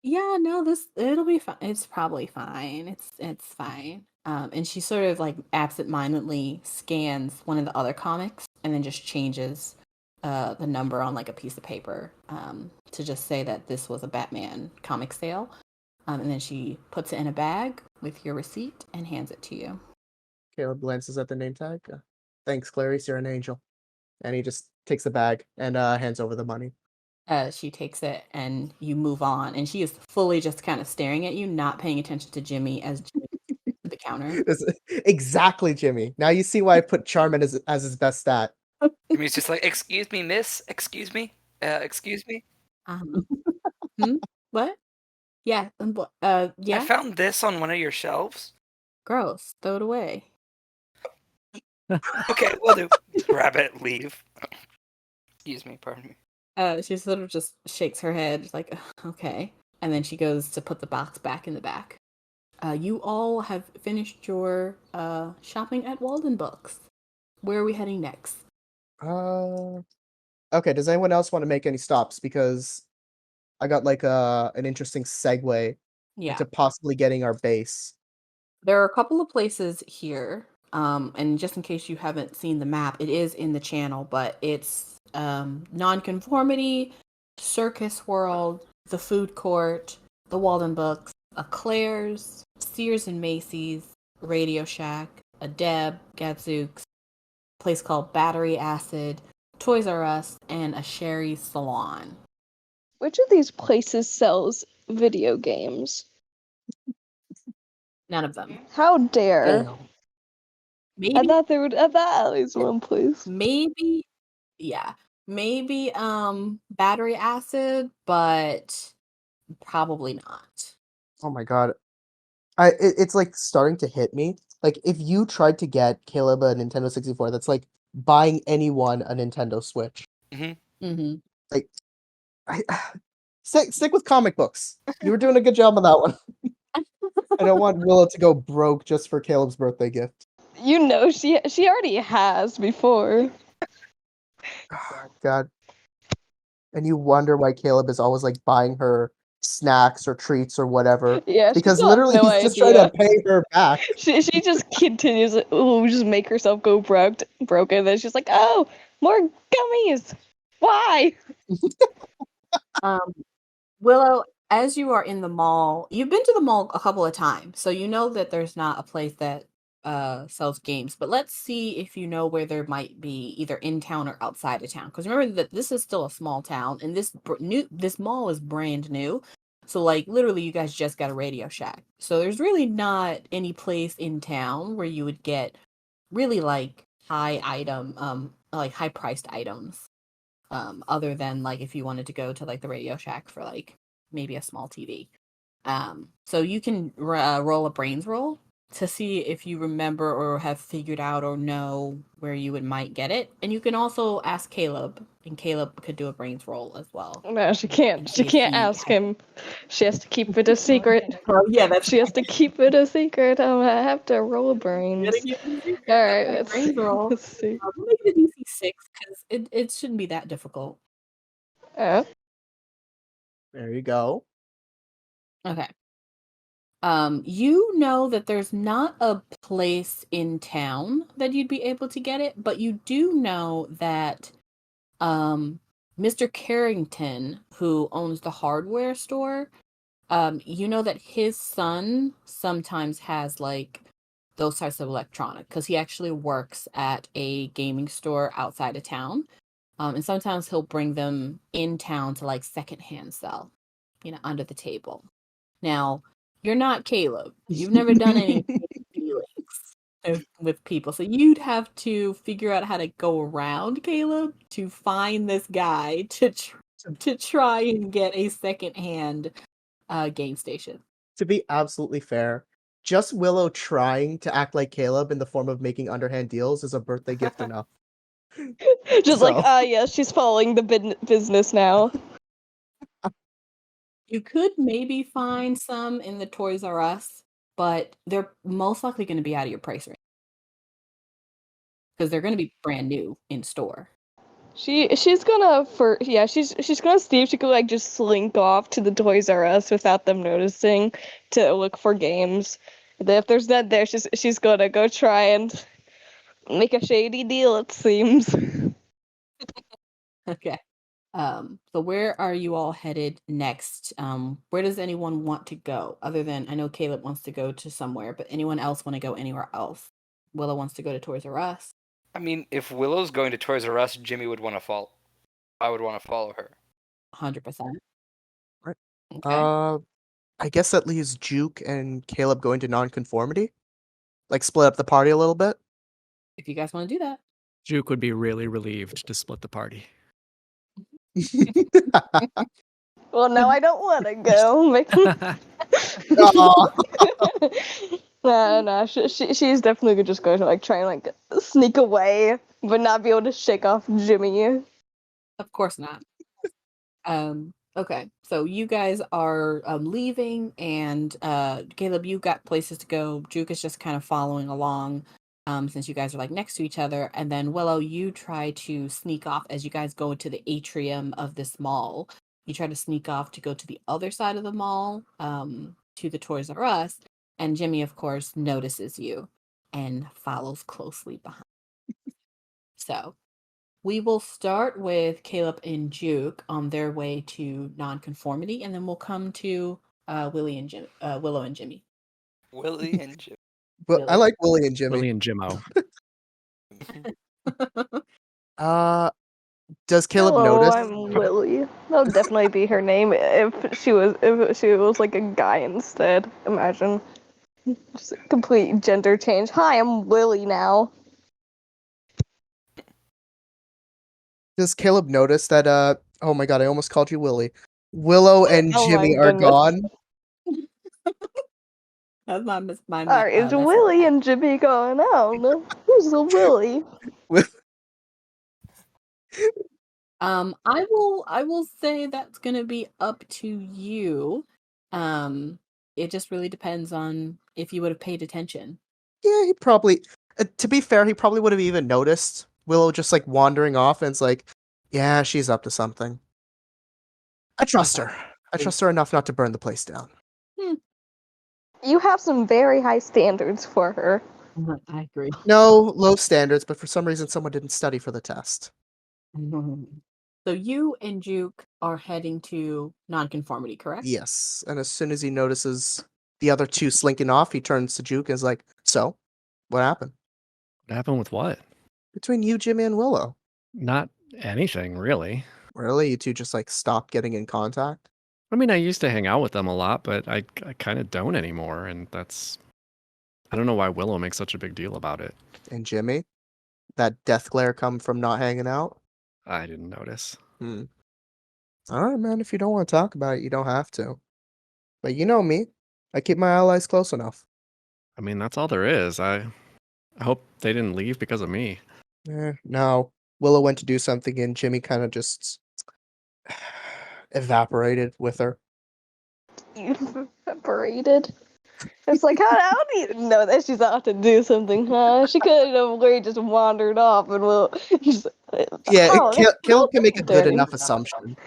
Yeah, no, it'll be fine. It's probably fine. It's fine. And she sort of like absentmindedly scans one of the other comics and then just changes the number on like a piece of paper to just say that this was a Batman comic sale. And then she puts it in a bag with your receipt and hands it to you. Caleb glances at the name tag. Thanks, Clarice, you're an angel. And he just takes the bag and hands over the money. She takes it and you move on. And she is fully just kind of staring at you, not paying attention to Jimmy as Jimmy at the counter. Exactly, Jimmy. Now you see why I put Charmin as his best stat. Jimmy's just like, excuse me, miss? Excuse me? Excuse me? What? Yeah. Yeah. I found this on one of your shelves. Gross. Throw it away. Okay, we'll do. Grab it, leave. Excuse me, pardon me. She sort of just shakes her head, like, okay. And then she goes to put the box back in the back. You all have finished your shopping at Walden Books. Where are we heading next? Okay, does anyone else want to make any stops? Because I got like an interesting segue into possibly getting our base. There are a couple of places here. And just in case you haven't seen the map, it is in the channel, but it's Nonconformity, Circus World, the Food Court, the Walden Books, a Claire's, Sears and Macy's, Radio Shack, a Deb, Gadzooks, a place called Battery Acid, Toys R Us, and a Sherry's Salon. Which of these places sells video games? None of them. How dare? Damn. Maybe, I thought at least one place. maybe Battery Acid, but probably not. Oh my god. It's like starting to hit me. Like if you tried to get Caleb a Nintendo 64, that's like buying anyone a Nintendo Switch. Like stick with comic books. You were doing a good job on that one. I don't want Willow to go broke just for Caleb's birthday gift. You know, she already has before. God. And you wonder why Caleb is always like buying her snacks or treats or whatever. Yeah, because literally he's just trying to pay her back. She just continues. Just make herself go broke, and then she's like, "Oh, more gummies. Why?" Willow, as you are in the mall, you've been to the mall a couple of times, so you know that there's not a place that sells games. But let's see if you know where there might be either in town or outside of town. Because remember that this is still a small town, and this mall is brand new. So like literally, you guys just got a Radio Shack. So there's really not any place in town where you would get really like high priced items. Other than like if you wanted to go to like the Radio Shack for like maybe a small TV. So you can roll a brains roll to see if you remember or have figured out or know where you might get it. And you can also ask Caleb, and Caleb could do a brains roll as well. No, she can't. She can't ask him. She has to keep it a secret. Oh, yeah, she has to keep it a secret. I have to roll brains. All right, let's brains roll. Let's see. We'll make it a DC 6 because it shouldn't be that difficult. There you go. Okay. You know that there's not a place in town that you'd be able to get it, but you do know that Mr. Carrington, who owns the hardware store, you know that his son sometimes has like those types of electronic because he actually works at a gaming store outside of town. And sometimes he'll bring them in town to like secondhand sell, under the table. Now, you're not Caleb. You've never done any dealings with people. So you'd have to figure out how to go around Caleb to find this guy to try and get a secondhand game station. To be absolutely fair, just Willow trying to act like Caleb in the form of making underhand deals is a birthday gift enough. Just So- like, yes, she's following the business now. You could maybe find some in the Toys R Us, but they're most likely going to be out of your price range because they're going to be brand new in store. She's gonna she's gonna see if she could like just slink off to the Toys R Us without them noticing to look for games. And then if there's none there, she's gonna go try and make a shady deal. It seems. Okay. So where are you all headed next? Where does anyone want to go? Other than I know Caleb wants to go to somewhere, but anyone else want to go anywhere else? Willow wants to go to Toys R Us. I mean, if Willow's going to Toys R Us, Jimmy would want to follow. I would want to follow her. 100%. Right. Okay. I guess that leaves Juke and Caleb going to nonconformity. Like split up the party a little bit. If you guys want to do that. Juke would be really relieved to split the party. Well, no, I don't want to go. Aw. No, she's definitely just going to like try and like sneak away, but not be able to shake off Jimmy. Of course not. Okay, so you guys are leaving, and Caleb, you got places to go. Juke is just kind of following along, since you guys are like next to each other. And then Willow, you try to sneak off as you guys go into the atrium of this mall. You try to sneak off to go to the other side of the mall, to the Toys R Us. And Jimmy, of course, notices you and follows closely behind. So we will start with Caleb and Juke on their way to nonconformity, and then we'll come to Willow and Jimmy. Willie and Jimmy. Well, I like Willie and Jimmy. Willie and Jimmo. Does Caleb Hello, notice? I'm Willie. That would definitely be her name if she was like a guy instead. Imagine. Just a complete gender change. Hi, I'm Willie now. Does Caleb notice that? Oh my god, I almost called you Willie. Willow and Oh my Jimmy are goodness. gone. That's my Alright, is Willie and Jimmy going out? Who's the Willie? I will say that's gonna be up to you. It just really depends on if you would have paid attention. Yeah, he probably. To be fair, he probably would have even noticed Willow just like wandering off, and it's like, yeah, she's up to something. I trust her. I trust her enough not to burn the place down. You have some very high standards for her. I agree. No, low standards, but for some reason, someone didn't study for the test. So you and Juke are heading to nonconformity, correct? Yes, and as soon as he notices the other two slinking off, he turns to Juke and is like, "So, what happened What happened with what? between you, Jimmy, and Willow? Not anything, really. Really, you two just like stopped getting in contact?" I mean, I used to hang out with them a lot, but I kind of don't anymore, and that's... I don't know why Willow makes such a big deal about it. And Jimmy, that death glare come from not hanging out? I didn't notice. All right, man. If you don't want to talk about it, you don't have to. But you know me, I keep my allies close enough. I mean, that's all there is. I hope they didn't leave because of me. No. Willow went to do something, and Jimmy kind of just evaporated with her. Evaporated. It's like, how do you know that she's out to do something, huh? She could have really just wandered off and Yeah, how? Caleb can make a good Danny. enough assumption.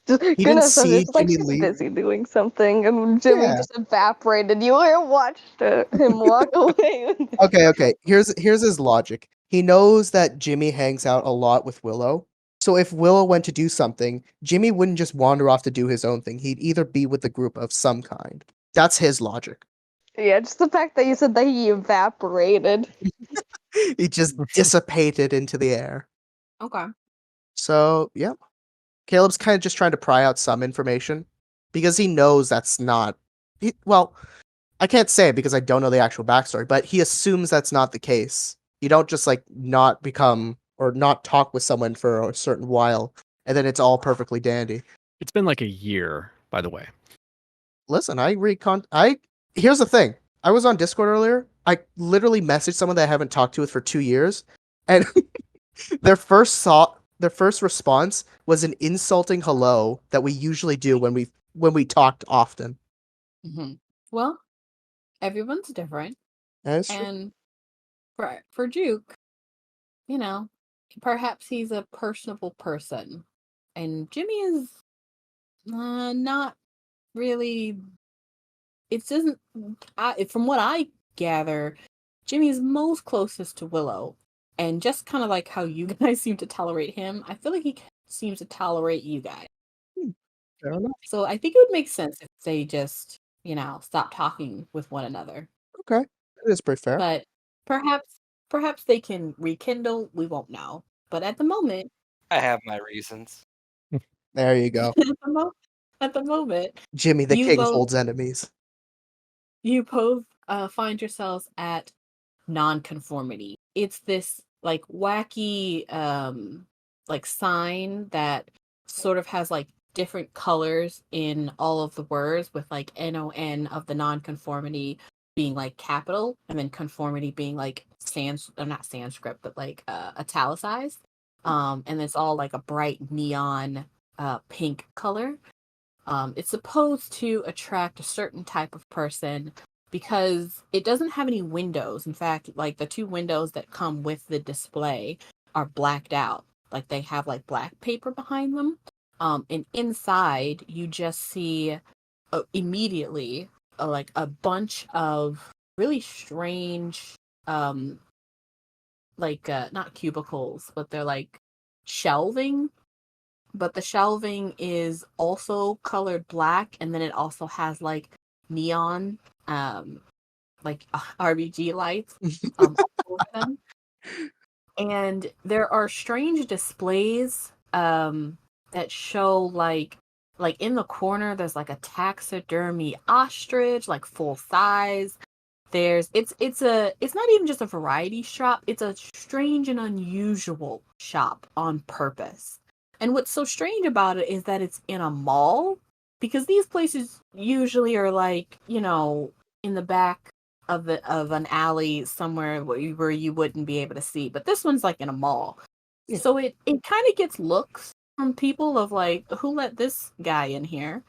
Just, He didn't see it's like Jimmy she's leave. busy doing something, and Jimmy Yeah. just evaporated. You watched him walk away. Okay. Here's his logic. He knows that Jimmy hangs out a lot with Willow. So if Willow went to do something, Jimmy wouldn't just wander off to do his own thing. He'd either be with a group of some kind. That's his logic. Yeah, just the fact that you said that he evaporated. He just dissipated into the air. Okay. So, yeah. Caleb's kind of just trying to pry out some information because he knows that's not... Well, I can't say it because I don't know the actual backstory, but he assumes that's not the case. You don't just, like, not become or not talk with someone for a certain while, and then it's all perfectly dandy. It's been like a year, by the way. Listen, here's the thing. I was on Discord earlier. I literally messaged someone that I haven't talked to for 2 years, and their first response was an insulting hello that we usually do when we talked often. Well, everyone's different, That is true. and for Juke, you know, perhaps he's a personable person, and Jimmy is not really. It doesn't. From what I gather, Jimmy is most closest to Willow, and just kind of like how you guys seem to tolerate him, I feel like he seems to tolerate you guys. Fair enough. So I think it would make sense if they just, stop talking with one another. Okay, that is pretty fair. But perhaps they can rekindle. We won't know. But at the moment, I have my reasons. There you go. at the moment, Jimmy the You King both- holds enemies. you both find yourselves at nonconformity. It's this like wacky like sign that sort of has like different colors in all of the words, with like NON of the nonconformity being like capital, and then conformity being like not Sanskrit, but like italicized. And it's all like a bright neon pink color. It's supposed to attract a certain type of person because it doesn't have any windows. In fact, like the 2 windows that come with the display are blacked out. Like they have like black paper behind them. And inside you just see immediately like a bunch of really strange not cubicles, but they're like shelving, but the shelving is also colored black, and then it also has like neon like RBG lights all over them. And there are strange displays that show like in the corner there's like a taxidermy ostrich, like full size. It's not even just a variety shop, it's a strange and unusual shop on purpose. And what's so strange about it is that it's in a mall, because these places usually are like, in the back of an alley somewhere where you wouldn't be able to see. But this one's like in a mall. Yeah. So it kind of gets looks from people of like, who let this guy in here?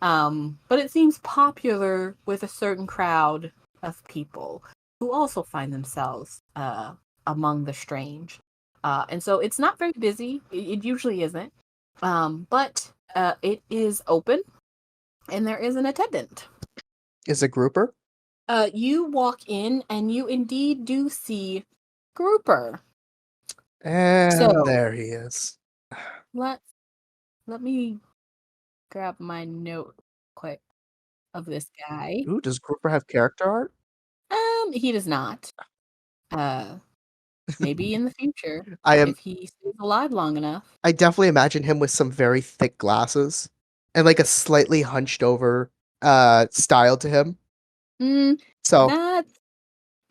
But it seems popular with a certain crowd of people who also find themselves among the strange. And so it's not very busy. It usually isn't. But it is open, and there is an attendant. Is it Gruper? You walk in, and you indeed do see Gruper. And So- there he is. Let me grab my note quick of this guy. Ooh, does Gruper have character art? He does not. Maybe in the future, if he stays alive long enough. I definitely imagine him with some very thick glasses and like a slightly hunched over style to him. So That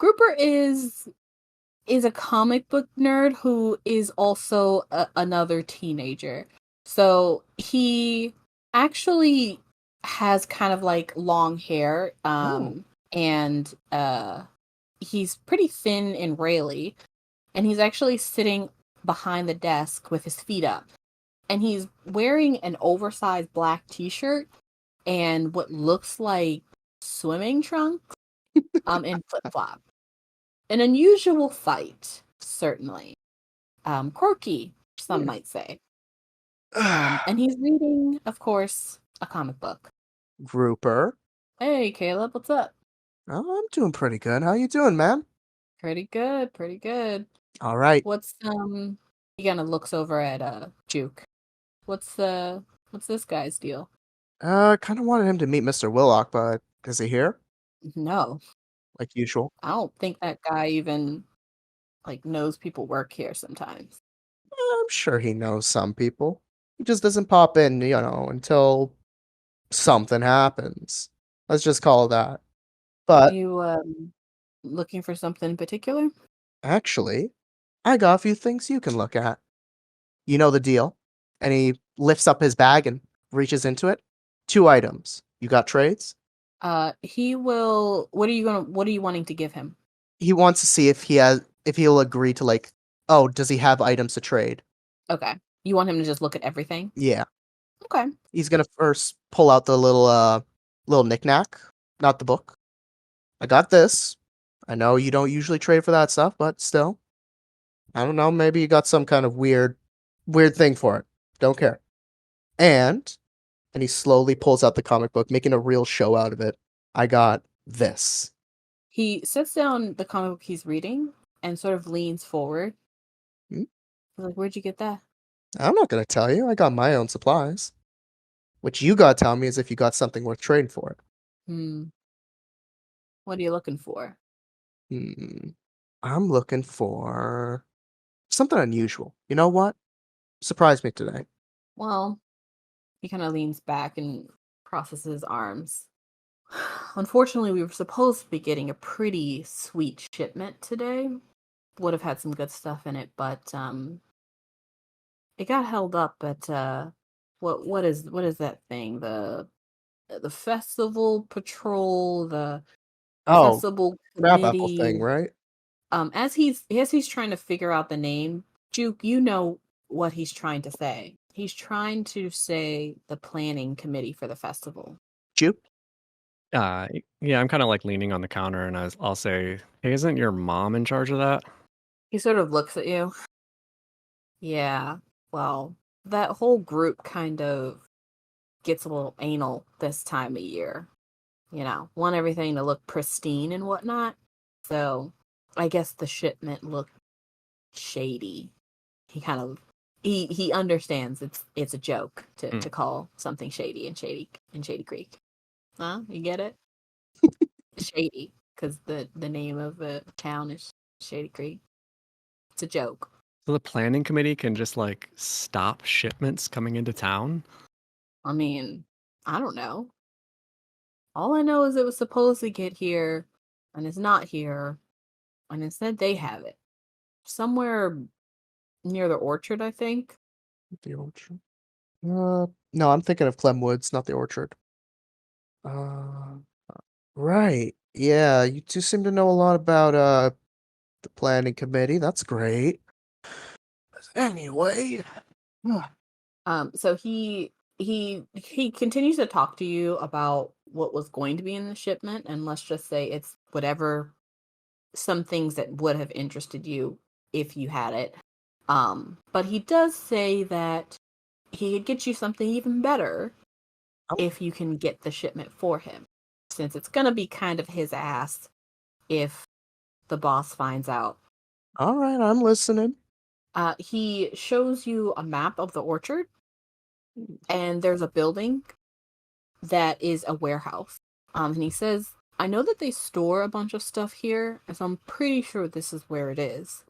Gruper is a comic book nerd who is also another teenager. So he actually has kind of like long hair, and he's pretty thin and raily, and he's actually sitting behind the desk with his feet up, and he's wearing an oversized black t-shirt and what looks like swimming trunks, and flip-flop. An unusual sight, certainly. Quirky, some might say. And he's reading, of course, a comic book. Gruper. Hey, Caleb, what's up? Oh, I'm doing pretty good. How you doing, man? Pretty good, pretty good. All right. What's he kind of looks over at Juke. What's this guy's deal? Kind of wanted him to meet Mr. Willock, but is he here? No, Like usual. I don't think that guy even like knows people work here sometimes. I'm sure he knows some people. He just doesn't pop in, until something happens. Let's just call it that. But You looking for something in particular? actually, I got a few things you can look at. You know the deal. And he lifts up his bag and reaches into it. 2 items. You got trades? He will. What are you wanting to give him? He wants to see if he'll agree to like. Oh, does he have items to trade? Okay. You want him to just look at everything? Yeah. Okay. He's gonna first pull out the little knickknack, not the book. I got this. I know you don't usually trade for that stuff, but still. I don't know, maybe you got some kind of weird thing for it. Don't care. And he slowly pulls out the comic book, making a real show out of it. I got this. He sits down the comic book he's reading and sort of leans forward. Hmm? He's like, "Where'd you get that?" I'm not gonna tell you. I got my own supplies. What you gotta tell me is if you got something worth trading for it. What are you looking for? I'm looking for something unusual. You know what? Surprise me today. Well, he kind of leans back and crosses his arms. Unfortunately, we were supposed to be getting a pretty sweet shipment today. Would have had some good stuff in it, but it got held up at what is that thing? The festival patrol, the Oh, festival crab apple committee. thing, right? As he's trying to figure out the name, Juke, you know what he's trying to say. He's trying to say the planning committee for the festival. Juke? Yeah, I'm kind of like leaning on the counter, and I'll say, "Hey, isn't your mom in charge of that?" He sort of looks at you. Yeah, well, that whole group kind of gets a little anal this time of year. You know, want everything to look pristine and whatnot. So, I guess the shipment looked shady. He kind of he understands it's a joke to call something shady in Shady Creek. Huh? You get it? Shady, because the name of the town is Shady Creek. It's a joke. So the planning committee can just like stop shipments coming into town? I mean, I don't know. All I know is it was supposed to get here, and it's not here, and instead they have it. Somewhere near the orchard, I think. The orchard. No, I'm thinking of Clem Woods, not the orchard. Right. Yeah, you two seem to know a lot about the planning committee. That's great. Anyway, So he continues to talk to you about what was going to be in the shipment, and let's just say it's whatever, some things that would have interested you if you had it. But he does say that he could get you something even better if you can get the shipment for him, since it's gonna be kind of his ass if the boss finds out. all right, I'm listening. He shows you a map of the orchard, and there's a building that is a warehouse. And he says, I know that they store a bunch of stuff here, so I'm pretty sure this is where it is.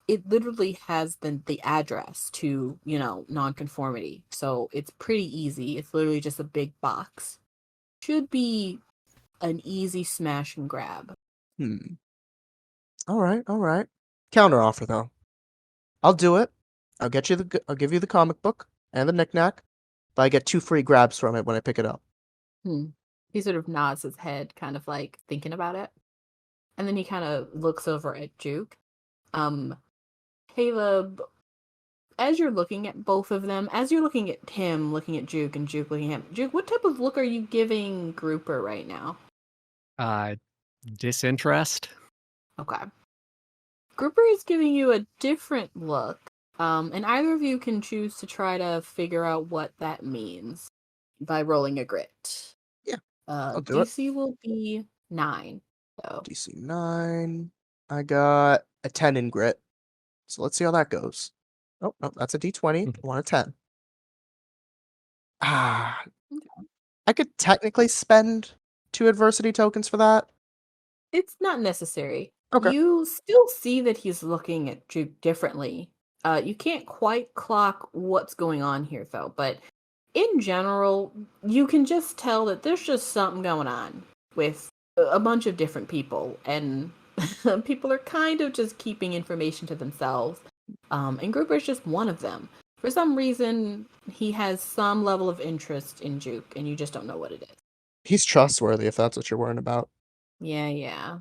It literally has the address to, nonconformity. So it's pretty easy. It's literally just a big box. Should be an easy smash and grab. All right. Counter offer though. I'll do it. I'll give you the comic book and the knickknack, but I get 2 free grabs from it when I pick it up. He sort of nods his head, kind of like thinking about it. And then he kind of looks over at Juke. Caleb, as you're looking at both of them, as you're looking at him, looking at Juke, and Juke looking at him, Juke, what type of look are you giving Gruper right now? Disinterest. Okay. Gruper is giving you a different look, and either of you can choose to try to figure out what that means by rolling a grit. Yeah, I'll do it. DC will be 9. So. DC 9. I got a 10 in grit. So let's see how that goes. Oh, no, that's a D20. I want a 10. I could technically spend 2 adversity tokens for that. It's not necessary. Okay. You still see that he's looking at Juke differently. You can't quite clock what's going on here, though. But in general, you can just tell that there's just something going on with a bunch of different people. And people are kind of just keeping information to themselves. And Gruper's just one of them. For some reason, he has some level of interest in Juke, and you just don't know what it is. He's trustworthy, if that's what you're worrying about. Yeah.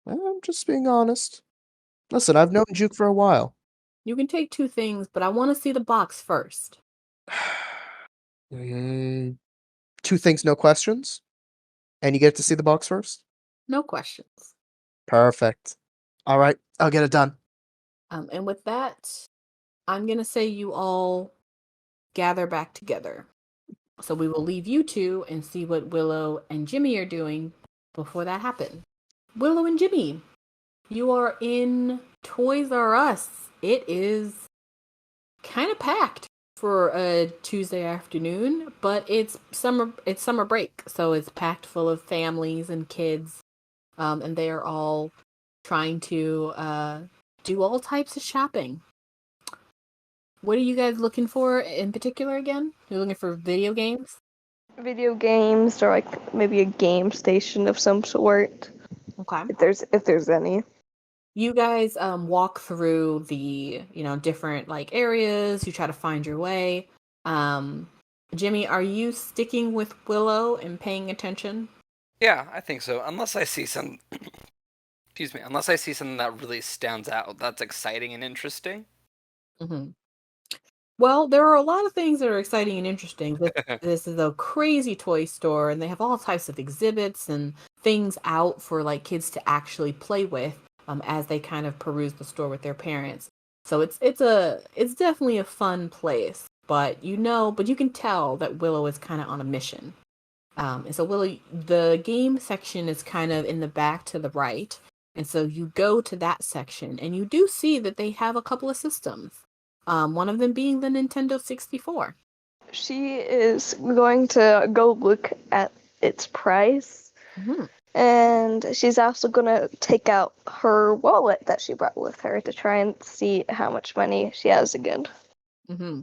I'm just being honest. Listen, I've known Juke for a while. You can take 2 things, but I want to see the box first. 2 things, no questions? And you get to see the box first? No questions. Perfect. All right, I'll get it done. And with that, I'm going to say you all gather back together. So we will leave you two and see what Willow and Jimmy are doing before that happens. Willow and Jimmy, you are in Toys R Us. It is kind of packed for a Tuesday afternoon, but it's summer break, so it's packed full of families and kids, and they are all trying to do all types of shopping. What are you guys looking for in particular again? You're looking for video games? Video games or like maybe a game station of some sort. Okay. If there's any. You guys walk through the, different like areas. You try to find your way. Jimmy, are you sticking with Willow and paying attention? Yeah, I think so. Unless I see some unless I see something that really stands out, that's exciting and interesting. Mm-hmm. Well, there are a lot of things that are exciting and interesting. This is a crazy toy store, and they have all types of exhibits and things out for like kids to actually play with as they kind of peruse the store with their parents. So it's definitely a fun place. But you can tell that Willow is kind of on a mission. And so Willow, the game section is kind of in the back to the right, and so you go to that section, and you do see that they have a couple of systems. One of them being the Nintendo 64. She is going to go look at its price. Mm-hmm. And she's also going to take out her wallet that she brought with her to try and see how much money she has again. Mm-hmm.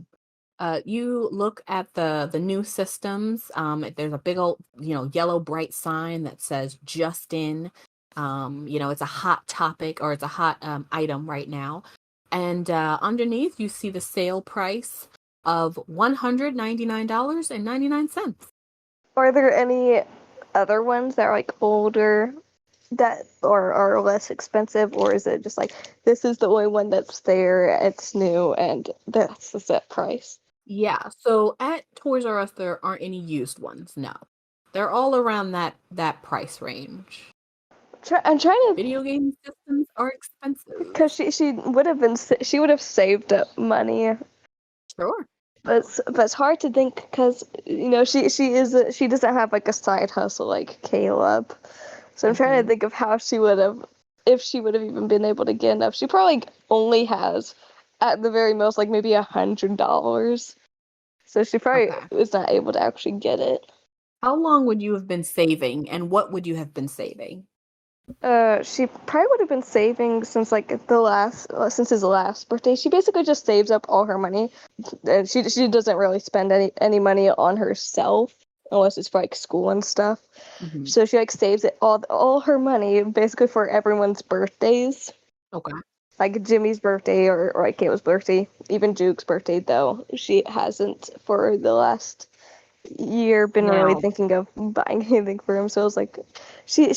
You look at the new systems. There's a big old, yellow bright sign that says "Just In." It's a hot topic, or it's a hot item right now. And underneath, you see the sale price of $199.99. Are there any other ones that are like older that are less expensive, or is it just like this is the only one that's there, it's new, and that's the set price? Yeah, so at Toys R Us, there aren't any used ones, no. They're all around that price range. I'm trying to. Video game systems are expensive. Because she would have saved up money. Sure. But it's hard to think because she doesn't have like a side hustle like Caleb. So I'm trying to think of how she would have, if she would have even been able to get enough. She probably only has at the very most like maybe $100. So she probably was not able to actually get it. How long would you have been saving, and what would you have been saving? She probably would have been saving since his last birthday. She basically just saves up all her money. She doesn't really spend any money on herself unless it's for like school and stuff. Mm-hmm. So she like saves it all her money basically for everyone's birthdays. Okay. Like Jimmy's birthday or like Kayla's birthday, even Juke's birthday though. She hasn't for the last year been really thinking of buying anything for him, so it's like she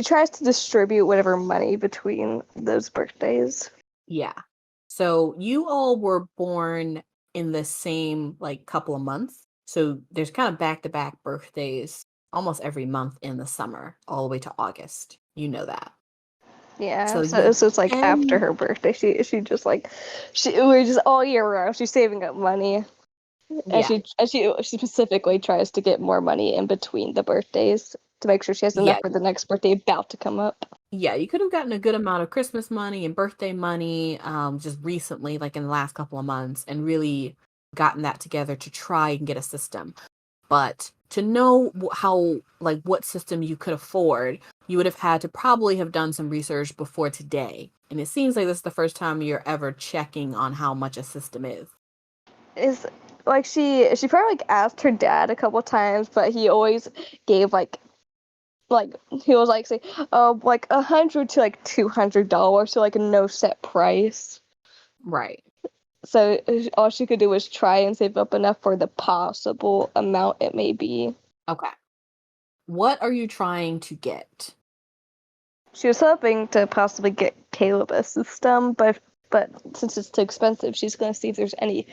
tries to distribute whatever money between those birthdays. Yeah. So you all were born in the same like couple of months. So there's kind of back-to-back birthdays almost every month in the summer, all the way to August. You know that. Yeah. So it's like after her birthday, she just like we're just all year round. She's saving up money. And she specifically tries to get more money in between the birthdays to make sure she has enough for the next birthday about to come up. Yeah, you could have gotten a good amount of Christmas money and birthday money just recently, like in the last couple of months, and really gotten that together to try and get a system. But to know what system you could afford, you would have had to probably have done some research before today. And it seems like this is the first time you're ever checking on how much a system is. Like she probably like asked her dad a couple times, but he always gave like he was like say like $100 to like $200, so like a no set price. Right. So all she could do was try and save up enough for the possible amount it may be. Okay. What are you trying to get? She was hoping to possibly get Caleb a system, but since it's too expensive, she's going to see if there's any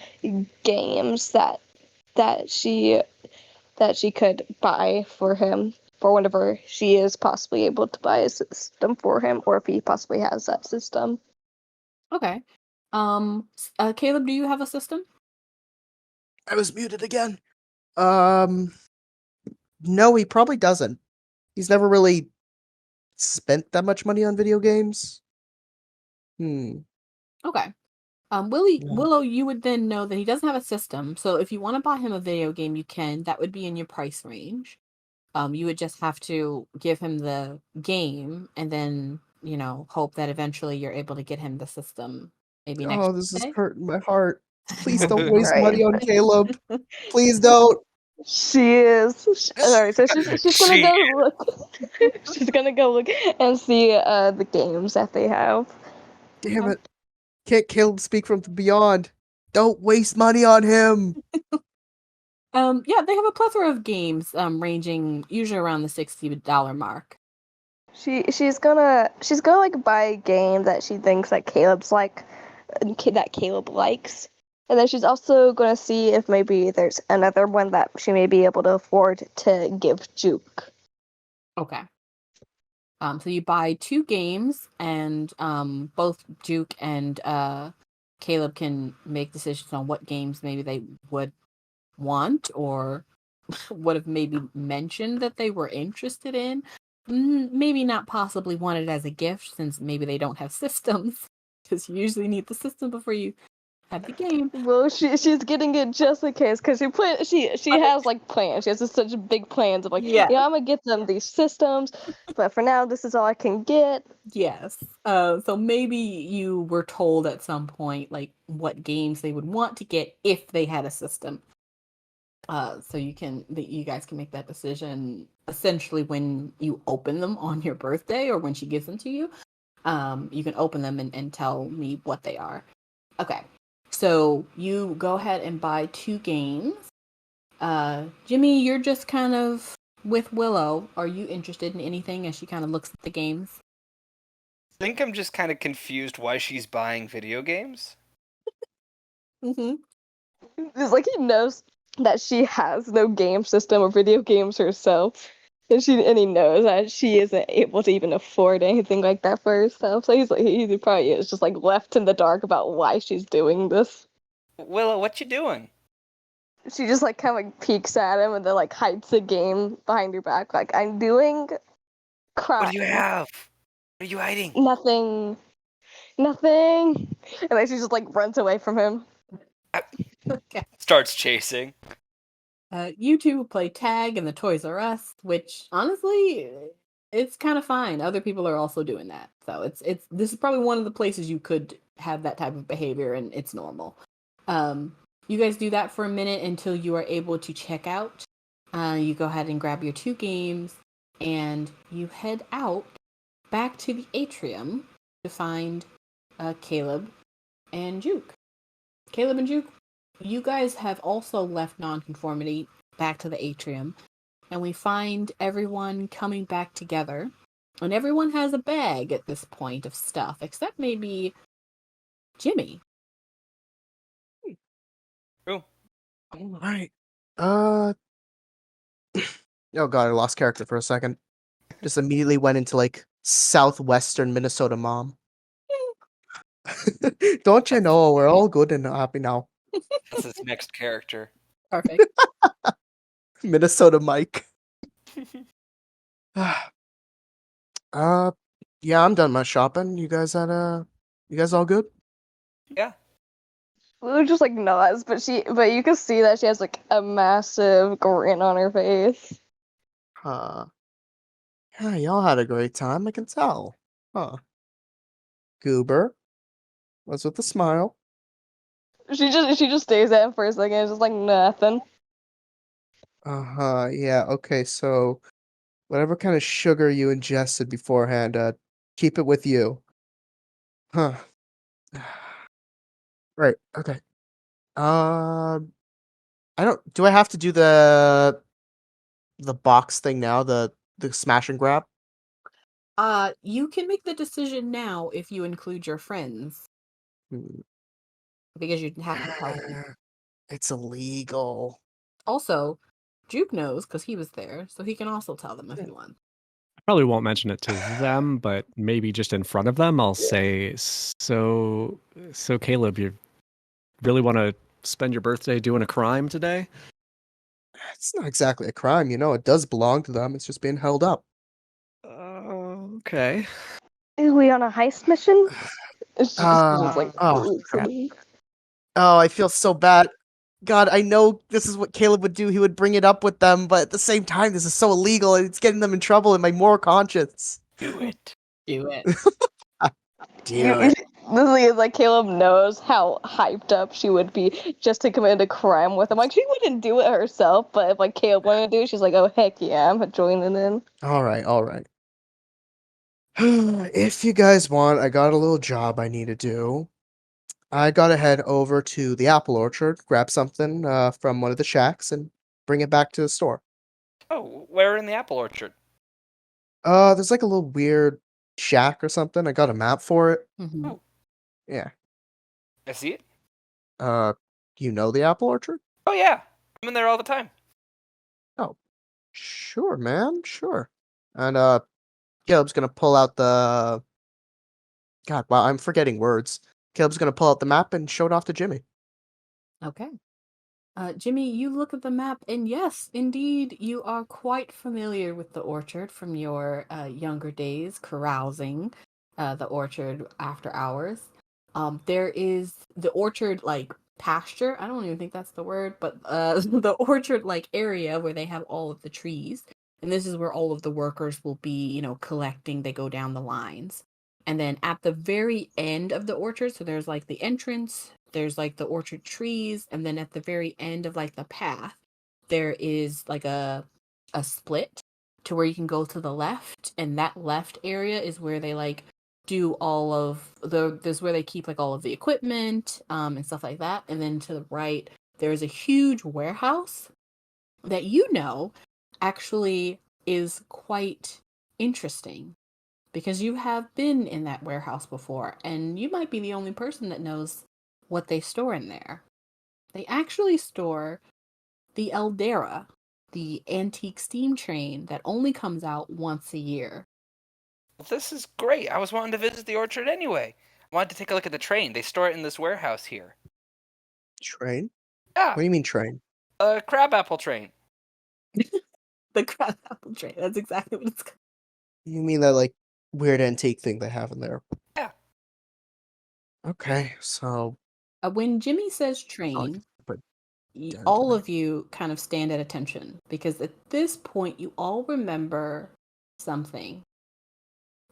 games that she could buy for him for whenever she is possibly able to buy a system for him, or if he possibly has that system. Okay. Caleb, do you have a system? I was muted again. No, he probably doesn't. He's never really spent that much money on video games. Okay. Yeah. Willow, you would then know that he doesn't have a system. So if you want to buy him a video game, you can. That would be in your price range. You would just have to give him the game and then, hope that eventually you're able to get him the system maybe next Oh, this is day. hurting my heart. Please don't waste Right. money on Caleb. Please don't. She is. Alright, so she's gonna go look. She's gonna go look and see the games that they have. Damn it. Can't Caleb speak from the beyond? Don't waste money on him. Yeah, they have a plethora of games, ranging usually around the $60 mark. She's gonna like buy a game that she thinks that Caleb likes. And then she's also going to see if maybe there's another one that she may be able to afford to give Juke. Okay. So you buy 2 games, and both Juke and Caleb can make decisions on what games maybe they would want or would have maybe mentioned that they were interested in. Maybe not possibly wanted as a gift, since maybe they don't have systems, because you usually need the system before you have the game. Well, she's getting it just in case, because she has like plans. She has such big plans of like, Yeah. I'm gonna get them these systems, but for now this is all I can get. Yes. So maybe you were told at some point like what games they would want to get if they had a system. So you guys can make that decision essentially when you open them on your birthday or when she gives them to you. You can open them and tell me what they are. Okay. So you go ahead and buy 2 games. Jimmy, you're just kind of with Willow. Are you interested in anything as she kind of looks at the games? I think I'm just kind of confused why she's buying video games. Mm-hmm. It's like he knows that she has no game system or video games herself. And he knows that she isn't able to even afford anything like that for herself. So he probably is just like left in the dark about why she's doing this. Willow, what you doing? She just like kind of like peeks at him and then like hides the game behind her back. Like, I'm doing crime. What do you have? What are you hiding? Nothing. And then she just like runs away from him. Okay. Starts chasing. You 2 play tag in the Toys R Us, which honestly, it's kind of fine. Other people are also doing that, so this is probably one of the places you could have that type of behavior, and it's normal. You guys do that for a minute until you are able to check out. You go ahead and grab your 2 games, and you head out back to the atrium to find Caleb and Juke. Caleb and Juke, you guys have also left nonconformity back to the atrium, and we find everyone coming back together, and everyone has a bag at this point of stuff, except maybe Jimmy. Cool. All right. Oh god, I lost character for a second. Just immediately went into like southwestern Minnesota mom. Don't you know we're all good and happy now? That's his next character. Perfect. Minnesota Mike. Yeah, I'm done my shopping. You guys all good? Yeah. Lulu just like nods, but you can see that she has like a massive grin on her face. Yeah, y'all had a great time, I can tell. Huh. Goober. What's with the smile? She just stares at him for a second, it's just like nothing. Yeah, okay, so whatever kind of sugar you ingested beforehand, keep it with you. Huh. Right, okay. Do I have to do the the box thing now, the smash and grab? You can make the decision now if you include your friends, Hmm. because you have to tell them. It's illegal. Also, Juke knows because he was there, so he can also tell them if he wants. I probably won't mention it to them, but maybe just in front of them, I'll say, so Caleb, you really want to spend your birthday doing a crime today? It's not exactly a crime, it does belong to them. It's just being held up. Okay. Are we on a heist mission? It's just like, Oh, crap. Oh, I feel so bad. God, I know this is what Caleb would do. He would bring it up with them, but at the same time, this is so illegal and it's getting them in trouble in my moral conscience. Do it. Do it. Do it. The thing is, like, Caleb knows how hyped up she would be just to commit a crime with him. Like, she wouldn't do it herself, but if, like, Caleb wanted to do it, she's like, oh, heck yeah, I'm joining in. All right. If you guys want, I got a little job I need to do. I gotta head over to the apple orchard, grab something from one of the shacks, and bring it back to the store. Oh, where in the apple orchard? There's like a little weird shack or something. I got a map for it. Mhm. Oh, Yeah. I see it. You know the apple orchard? Oh yeah, I'm in there all the time. Oh, sure, man, sure. And Caleb's gonna pull out the. God, wow, I'm forgetting words. Caleb's gonna pull out the map and show it off to Jimmy. Okay. Jimmy, you look at the map, and yes, indeed, you are quite familiar with the orchard from your younger days, carousing the orchard after hours. There is the orchard, like, pasture. I don't even think that's the word, but the orchard, like, area where they have all of the trees. And this is where all of the workers will be, collecting. They go down the lines. And then at the very end of the orchard, so there's, like, the entrance, there's, like, the orchard trees, and then at the very end of, like, the path, there is, like, a split to where you can go to the left, and that left area is where they, like, do all of this is where they keep, like, all of the equipment and stuff like that. And then to the right, there's a huge warehouse that actually is quite interesting, because you have been in that warehouse before, and you might be the only person that knows what they store in there. They actually store the Eldera, the antique steam train that only comes out once a year. Well, this is great. I was wanting to visit the orchard anyway. I wanted to take a look at the train. They store it in this warehouse here. Train? Yeah, What do you mean train? a crabapple train. The crab apple train. That's exactly what it's called. You mean that like weird antique thing they have in there? Yeah. Okay, so When Jimmy says I like train, to put down all tonight. of you kind of stand at attention, because at this point you all remember something.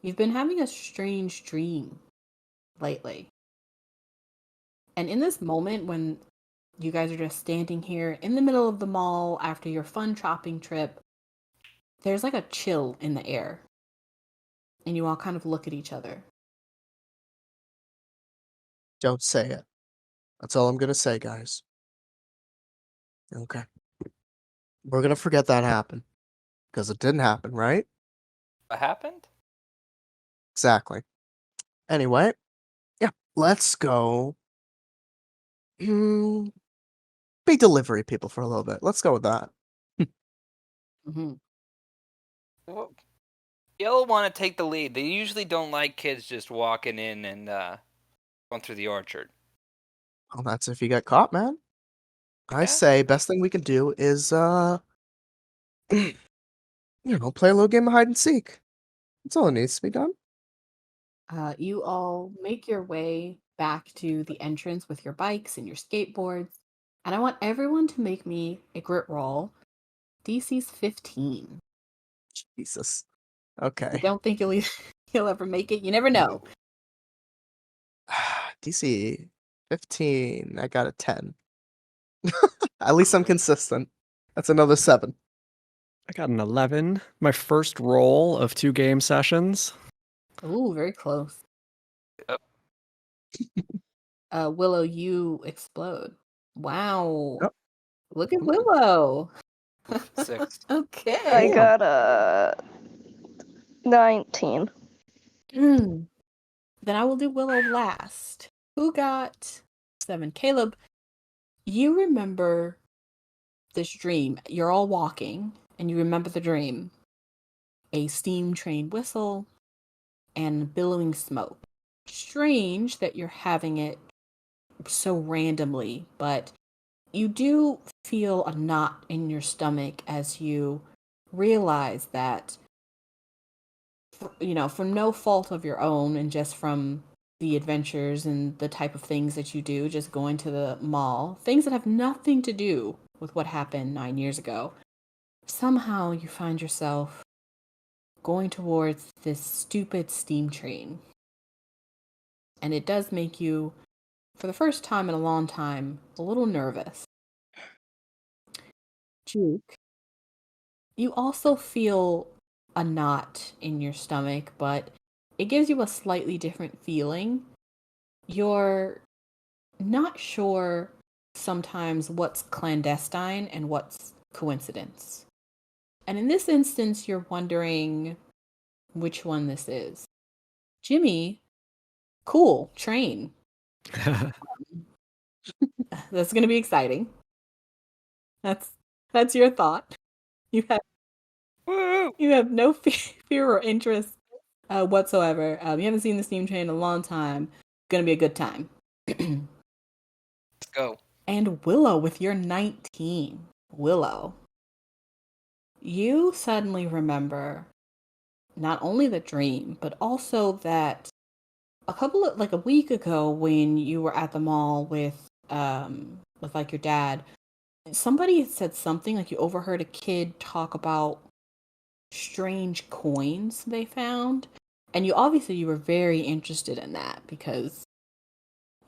You've been having a strange dream lately. And in this moment, when you guys are just standing here in the middle of the mall after your fun shopping trip, there's like a chill in the air. And you all kind of look at each other. Don't say it. That's all I'm gonna say, guys. Okay. We're gonna forget that happened. Because it didn't happen, right? What happened? Exactly. Anyway, yeah, let's go. Be delivery people for a little bit. Let's go with that. Mm-hmm. Well, you'll want to take the lead. They usually don't like kids just walking in and going through the orchard. Well, that's if you get caught, man. I Yeah. say best thing we can do is play a little game of hide and seek. That's all that needs to be done. You all make your way back to the entrance with your bikes and your skateboards. And I want everyone to make me a grit roll. DC's 15. Jesus. I Okay. don't think you'll ever make it. You never know. DC 15. I got a 10. At least I'm consistent. That's another 7. I got an 11. My first roll of 2 game sessions. Ooh, very close. Yep. Willow, you explode. Wow. Yep. Look at Willow. 6. Okay. I got a 19. Then I will do Willow last. Who got 7? Caleb, you remember this dream. You're all walking, and you remember the dream. A steam train whistle and billowing smoke. Strange that you're having it so randomly, but you do feel a knot in your stomach as you realize that, from no fault of your own and just from the adventures and the type of things that you do, just going to the mall, things that have nothing to do with what happened 9 years ago, somehow you find yourself going towards this stupid steam train. And it does make you, for the first time in a long time, a little nervous. Juke, you also feel a knot in your stomach, but it gives you a slightly different feeling. You're not sure sometimes what's clandestine and what's coincidence. And in this instance, you're wondering which one this is. Jimmy, cool, train. That's going to be exciting. That's your thought. You have no fear or interest whatsoever. You haven't seen the steam train in a long time. Gonna be a good time. Let's go. And Willow with your 19. Willow, you suddenly remember not only the dream, but also that a week ago when you were at the mall with like your dad, somebody had said something, like you overheard a kid talk about strange coins they found, and you were very interested in that because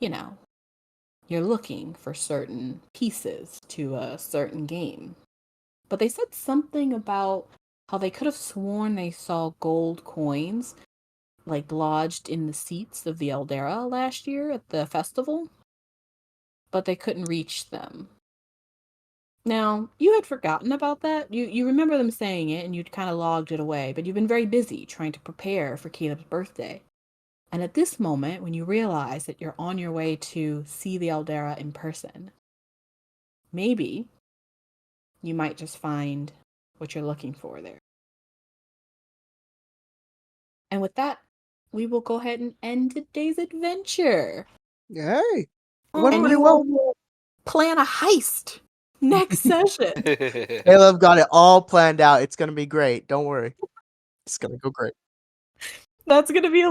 you're looking for certain pieces to a certain game. But they said something about how they could have sworn they saw gold coins like lodged in the seats of the Eldera last year at the festival, but they couldn't reach them. Now, you had forgotten about that. You remember them saying it, and you'd kind of logged it away, but you've been very busy trying to prepare for Caleb's birthday. And at this moment, when you realize that you're on your way to see the Eldera in person, maybe you might just find what you're looking for there. And with that, we will go ahead and end today's adventure. Yay! And you all will plan a heist next session. Caleb got it all planned out. It's gonna be great. Don't worry. It's gonna go great. That's gonna be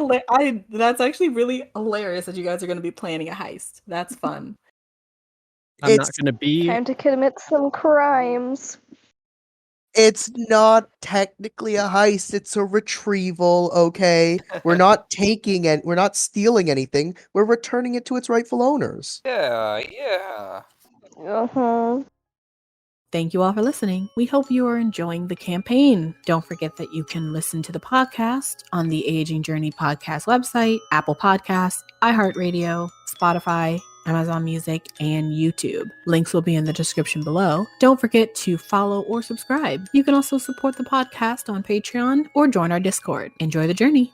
that's actually really hilarious that you guys are gonna be planning a heist. That's fun. I'm not going to be. Time to commit some crimes. It's not technically a heist. It's a retrieval. Okay, we're not taking it. We're not stealing anything. We're returning it to its rightful owners. Yeah. Uh-huh. Thank you all for listening. We hope you are enjoying the campaign. Don't forget that you can listen to the podcast on the Aging Journey podcast website, Apple Podcasts, iHeartRadio, Spotify, Amazon Music, and YouTube. Links will be in the description below. Don't forget to follow or subscribe. You can also support the podcast on Patreon or join our Discord. Enjoy the journey.